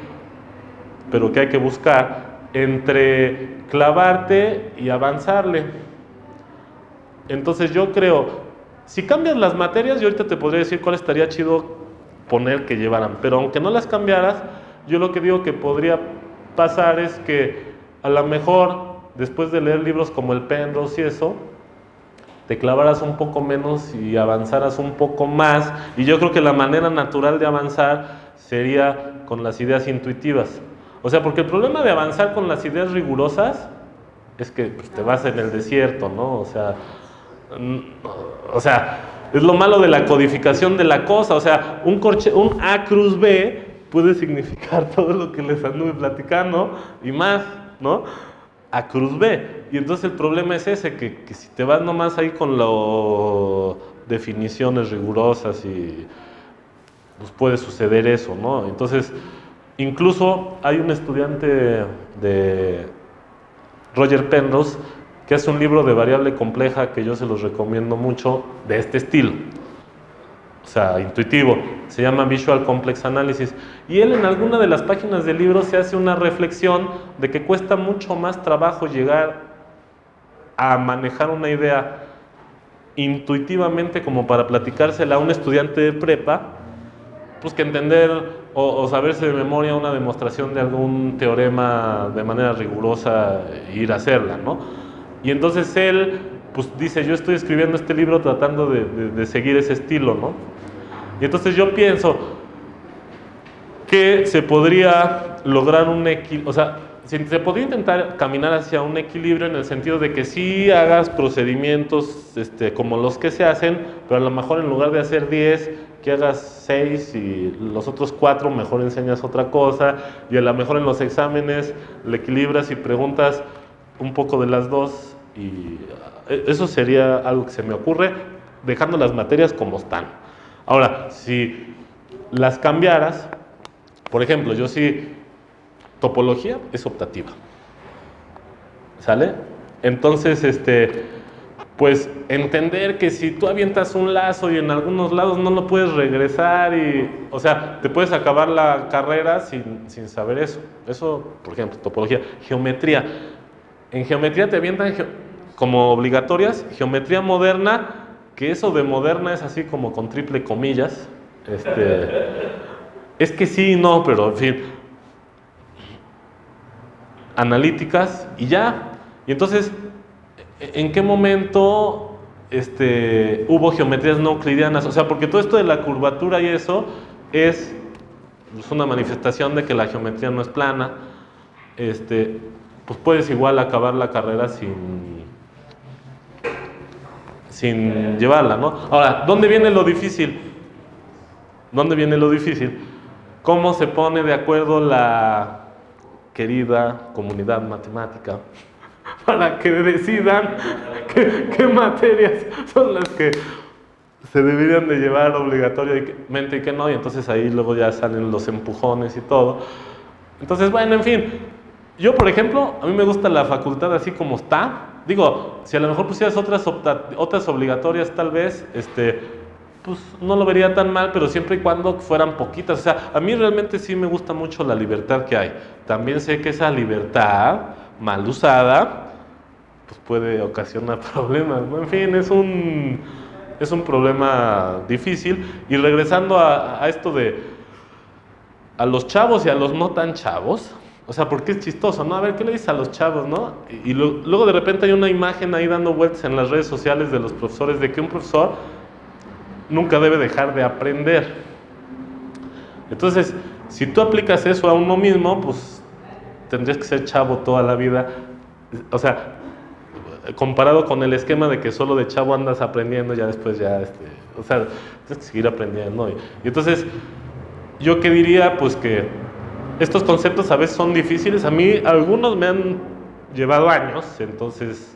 pero que hay que buscar entre clavarte y avanzarle. Entonces yo creo si cambias las materias, yo ahorita te podría decir cuál estaría chido poner que llevaran, pero aunque no las cambiaras, yo lo que digo que podría pasar es que a lo mejor después de leer libros como el Penrose y eso, te clavaras un poco menos y avanzaras un poco más, y yo creo que la manera natural de avanzar sería con las ideas intuitivas. O sea, porque el problema de avanzar con las ideas rigurosas es que pues, te vas en el desierto, ¿no? O sea, es lo malo de la codificación de la cosa. O sea, un A cruz B puede significar todo lo que les anduve platicando y más, ¿no? A cruz B. Y entonces el problema es ese, que si te vas nomás ahí con las definiciones rigurosas y pues puede suceder eso, ¿no? Entonces, incluso hay un estudiante de Roger Penrose que hace un libro de variable compleja que yo se los recomiendo mucho, de este estilo, o sea, intuitivo, se llama Visual Complex Analysis, y él en alguna de las páginas del libro se hace una reflexión de que cuesta mucho más trabajo llegar a manejar una idea intuitivamente como para platicársela a un estudiante de prepa, pues que entender o saberse de memoria una demostración de algún teorema de manera rigurosa e ir a hacerla, ¿no? Y entonces él, pues dice, yo estoy escribiendo este libro tratando de seguir ese estilo, ¿no? Y entonces yo pienso que se podría lograr un equilibrio, o sea, se podría intentar caminar hacia un equilibrio en el sentido de que sí hagas procedimientos como los que se hacen, pero a lo mejor en lugar de hacer 10, que hagas 6 y los otros 4 mejor enseñas otra cosa, y a lo mejor en los exámenes le equilibras y preguntas un poco de las dos, y eso sería algo que se me ocurre, dejando las materias como están. Ahora, si las cambiaras, por ejemplo, yo sí, topología es optativa, ¿sale? Entonces, pues entender que si tú avientas un lazo y en algunos lados no lo puedes regresar, o sea, te puedes acabar la carrera sin saber eso. Eso, por ejemplo, topología. Geometría. En geometría te avientan como obligatorias, geometría moderna, que eso de moderna es así como con triple comillas. Es que sí y no, pero en fin. Analíticas y ya. Y entonces, ¿en qué momento hubo geometrías no euclidianas? O sea, porque todo esto de la curvatura y eso es una manifestación de que la geometría no es plana. Pues puedes igual acabar la carrera sin llevarla, ¿no? Ahora, ¿dónde viene lo difícil? ¿Dónde viene lo difícil? ¿Cómo se pone de acuerdo la querida comunidad matemática para que decidan qué materias son las que se deberían de llevar obligatoriamente y qué no? Y entonces ahí luego ya salen los empujones y todo. Entonces, bueno, en fin, yo por ejemplo, a mí me gusta la facultad así como está. Digo, si a lo mejor pusieras otras obligatorias tal vez, pues no lo vería tan mal, pero siempre y cuando fueran poquitas. O sea, a mí realmente sí me gusta mucho la libertad que hay. También sé que esa libertad mal usada pues puede ocasionar problemas, ¿no? En fin, es un problema difícil. Y regresando a esto a los chavos y a los no tan chavos, o sea, porque es chistoso, ¿no? A ver, ¿qué le dices a los chavos, no? Y luego de repente hay una imagen ahí dando vueltas en las redes sociales de los profesores de que un profesor nunca debe dejar de aprender. Entonces, si tú aplicas eso a uno mismo, pues tendrías que ser chavo toda la vida. O sea, comparado con el esquema de que solo de chavo andas aprendiendo, ya después ya, o sea, tienes que seguir aprendiendo. Y entonces, yo qué diría, pues que estos conceptos a veces son difíciles. A mí algunos me han llevado años, entonces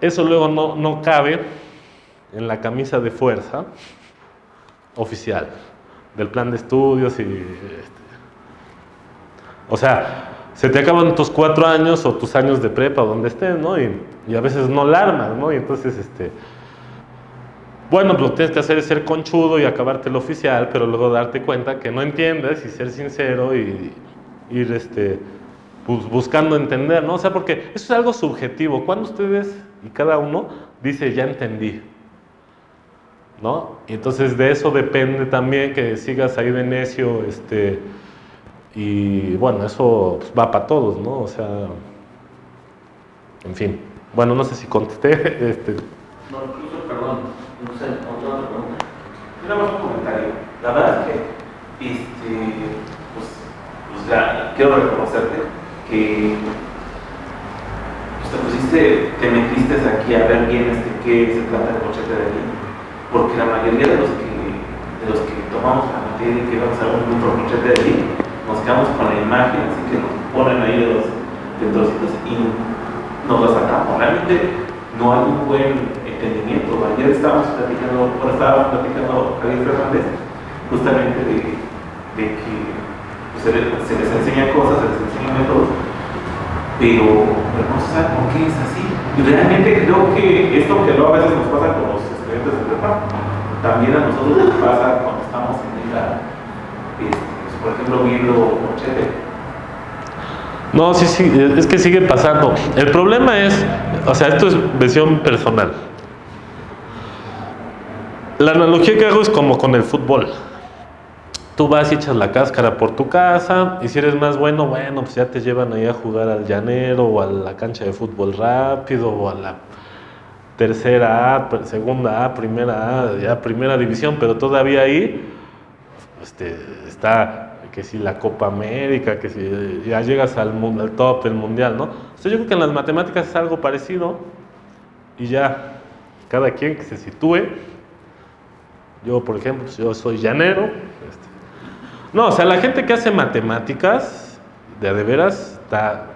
eso luego no cabe en la camisa de fuerza oficial del plan de estudios o sea, se te acaban tus 4 años o tus años de prepa, donde estés, ¿no? Y a veces no la armas, ¿no? Y entonces, bueno, pues lo que tienes que hacer es ser conchudo y acabarte el oficial, pero luego darte cuenta que no entiendes y ser sincero y ir, pues buscando entender, ¿no? O sea, porque eso es algo subjetivo. Cuando ustedes y cada uno dice ya entendí, ¿no? Y entonces de eso depende también que sigas ahí de necio, y bueno, eso pues, va para todos, ¿no? O sea, en fin. Bueno, no sé si contesté, No, incluso, perdón, no sé, otra pregunta. Nada más un comentario. La verdad es que, pues ya quiero reconocerte que te metiste aquí a ver bien qué se trata el corchete de línea, porque la mayoría de los que tomamos la materia y que vamos a ver un corchete de línea, nos quedamos con la imagen, así que nos ponen ahí de trocitos y nos lo sacamos. Realmente no hay un buen entendimiento. Ayer estaba platicando Javier Fernández justamente de que pues, se les enseña cosas, se les enseña métodos, pero no se sabe por qué es así. Y realmente creo que esto que a veces nos pasa con los estudiantes de prepa, también a nosotros nos pasa cuando estamos en por ejemplo, viendo corchete. No, sí, es que sigue pasando. El problema es, o sea, esto es visión personal. La analogía que hago es como con el fútbol. Tú vas y echas la cáscara por tu casa, y si eres más bueno, pues ya te llevan ahí a jugar al llanero, o a la cancha de fútbol rápido, o a la tercera A, segunda A, primera A, ya primera división, pero todavía ahí está que si la Copa América, que si ya llegas al top del mundial, ¿no? O sea, yo creo que en las matemáticas es algo parecido, y ya cada quien que se sitúe. Yo, por ejemplo, yo soy llanero. No, o sea, la gente que hace matemáticas, de veras, está,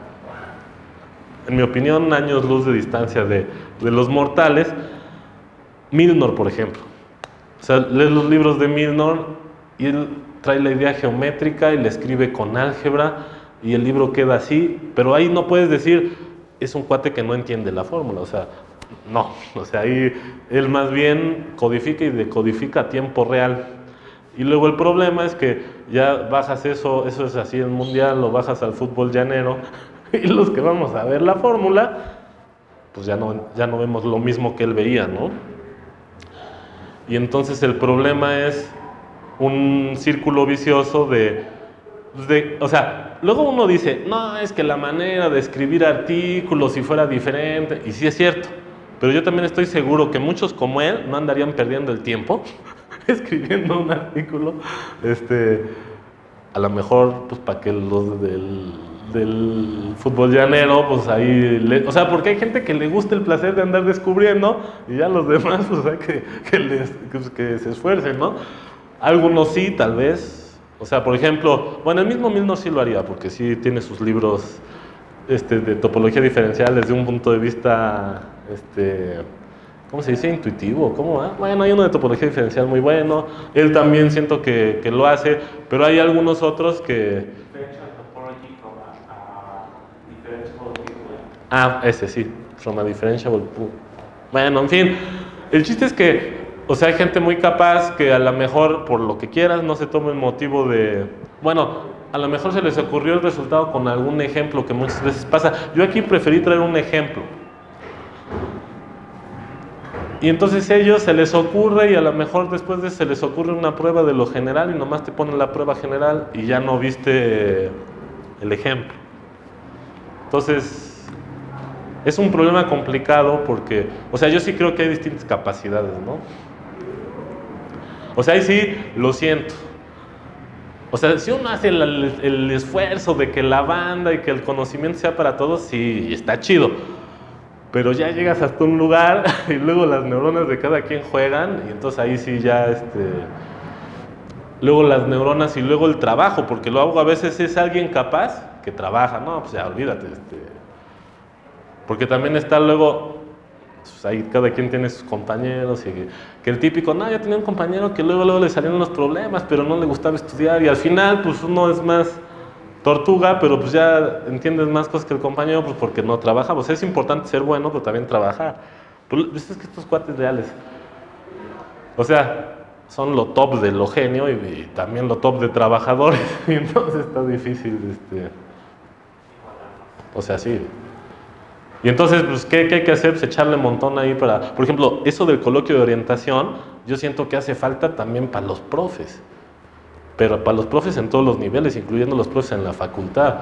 en mi opinión, años luz de distancia de los mortales. Milnor, por ejemplo. O sea, lees los libros de Milnor y él trae la idea geométrica y la escribe con álgebra y el libro queda así, pero ahí no puedes decir, es un cuate que no entiende la fórmula, o sea, no. O sea, ahí él más bien codifica y decodifica a tiempo real. Y luego el problema es que ya bajas eso es así en mundial, lo bajas al fútbol llanero, y los que vamos a ver la fórmula, pues ya no vemos lo mismo que él veía, ¿no? Y entonces el problema es un círculo vicioso o sea, luego uno dice, no, es que la manera de escribir artículos si fuera diferente, y sí es cierto, pero yo también estoy seguro que muchos como él no andarían perdiendo el tiempo escribiendo un artículo, a lo mejor pues para que los del fútbol llanero, pues ahí, o sea, porque hay gente que le gusta el placer de andar descubriendo, y ya los demás, pues hay que se esfuercen, ¿no? Algunos sí, tal vez. O sea, por ejemplo, bueno, el mismo Milnor sí lo haría, porque sí tiene sus libros de topología diferencial desde un punto de vista, ¿cómo se dice? Intuitivo, ¿cómo va? Bueno, hay uno de topología diferencial muy bueno. Él también siento que lo hace, pero hay algunos otros que... ese sí, from a differentiable pool. Bueno, en fin, el chiste es que, o sea, hay gente muy capaz que a lo mejor, por lo que quieras, no se toma el motivo de... Bueno, a lo mejor se les ocurrió el resultado con algún ejemplo que muchas veces pasa. Yo aquí preferí traer un ejemplo. Y entonces a ellos se les ocurre, y a lo mejor después de se les ocurre una prueba de lo general, y nomás te ponen la prueba general y ya no viste el ejemplo. Entonces... es un problema complicado porque, o sea, yo sí creo que hay distintas capacidades, ¿no? O sea, ahí sí lo siento. O sea, si uno hace el esfuerzo de que la banda y que el conocimiento sea para todos, sí, está chido. Pero ya llegas hasta un lugar y luego las neuronas de cada quien juegan, y entonces ahí sí ya, luego las neuronas y luego el trabajo, porque lo hago a veces es alguien capaz que trabaja, no, pues ya olvídate, porque también está luego, pues ahí cada quien tiene sus compañeros, y que el típico, no, yo tenía un compañero que luego le salieron unos problemas, pero no le gustaba estudiar, y al final pues uno es más tortuga, pero pues ya entiendes más cosas que el compañero, pues porque no trabaja. Pues es importante ser bueno, pero también trabajar. Pues es que estos cuates reales, o sea, son lo top de lo genio y también lo top de trabajadores, y entonces está difícil, o sea, sí. Y entonces, pues, ¿qué hay que hacer? Pues echarle un montón ahí para... Por ejemplo, eso del coloquio de orientación, yo siento que hace falta también para los profes. Pero para los profes en todos los niveles, incluyendo los profes en la facultad.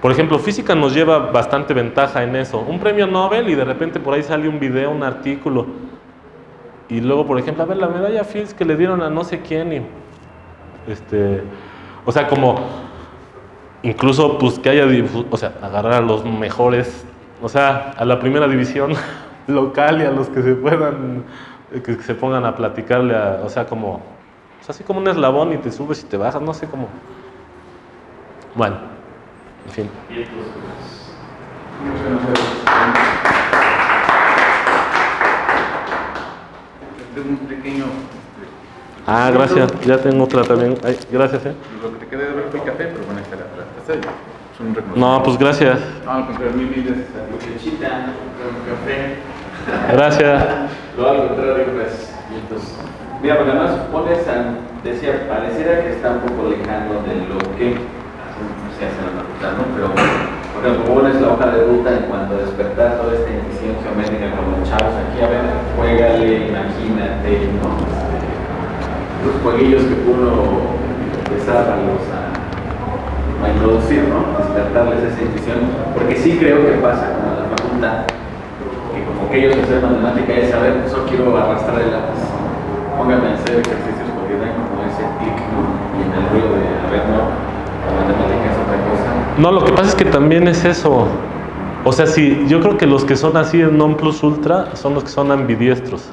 Por ejemplo, física nos lleva bastante ventaja en eso. Un premio Nobel y de repente por ahí sale un video, un artículo. Y luego, por ejemplo, a ver, la medalla Fields que le dieron a no sé quién. Y, o sea, como... Incluso, pues, que haya... O sea, agarrar a los mejores... O sea, a la primera división local y a los que se puedan... Que se pongan a platicarle a... O sea, como... Pues así como un eslabón y te subes y te bajas, no sé cómo... Bueno, en fin. Es un pequeño... Ah, gracias, ya tengo otra también. Ay, gracias, Lo que te quedé de ver fue el café, pero bueno, esta era la taza. Es un reconocimiento. No, pues gracias. No, al contrario, mil gracias. Lechita, un café. Gracias. Lo al contrario, pues. Mira, porque además pones, decía, pareciera que está un poco lejano de lo que se hace en la facultad, ¿no? Pero, por ejemplo, pones la hoja de ruta en cuanto a despertar toda esta intuición geométrica con los chavos aquí, a ver, juégale, imagínate, ¿no? Los jueguillos que uno empezar a introducir, ¿no? Despertarles esa intuición, porque sí creo que pasa como en la facultad, que como que ellos hacen matemática es saber, pues yo quiero arrastrar el lápiz, pónganme a hacer ejercicios porque dan como ese tic, ¿no? Y en el ruido de, a ver, no, la matemática es otra cosa. No, lo que pasa es que también es eso. O sea, sí, yo creo que los que son así en non plus ultra son los que son ambidiestros.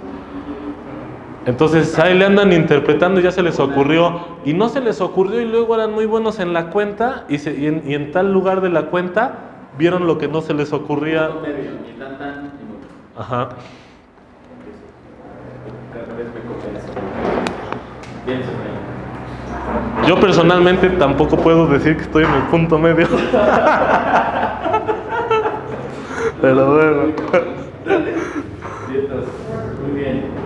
Entonces ahí le andan interpretando y ya se les ocurrió. Y no se les ocurrió y luego eran muy buenos en la cuenta y en tal lugar de la cuenta vieron lo que no se les ocurría. Ajá. Yo personalmente tampoco puedo decir que estoy en el punto medio. Pero bueno. Muy bien.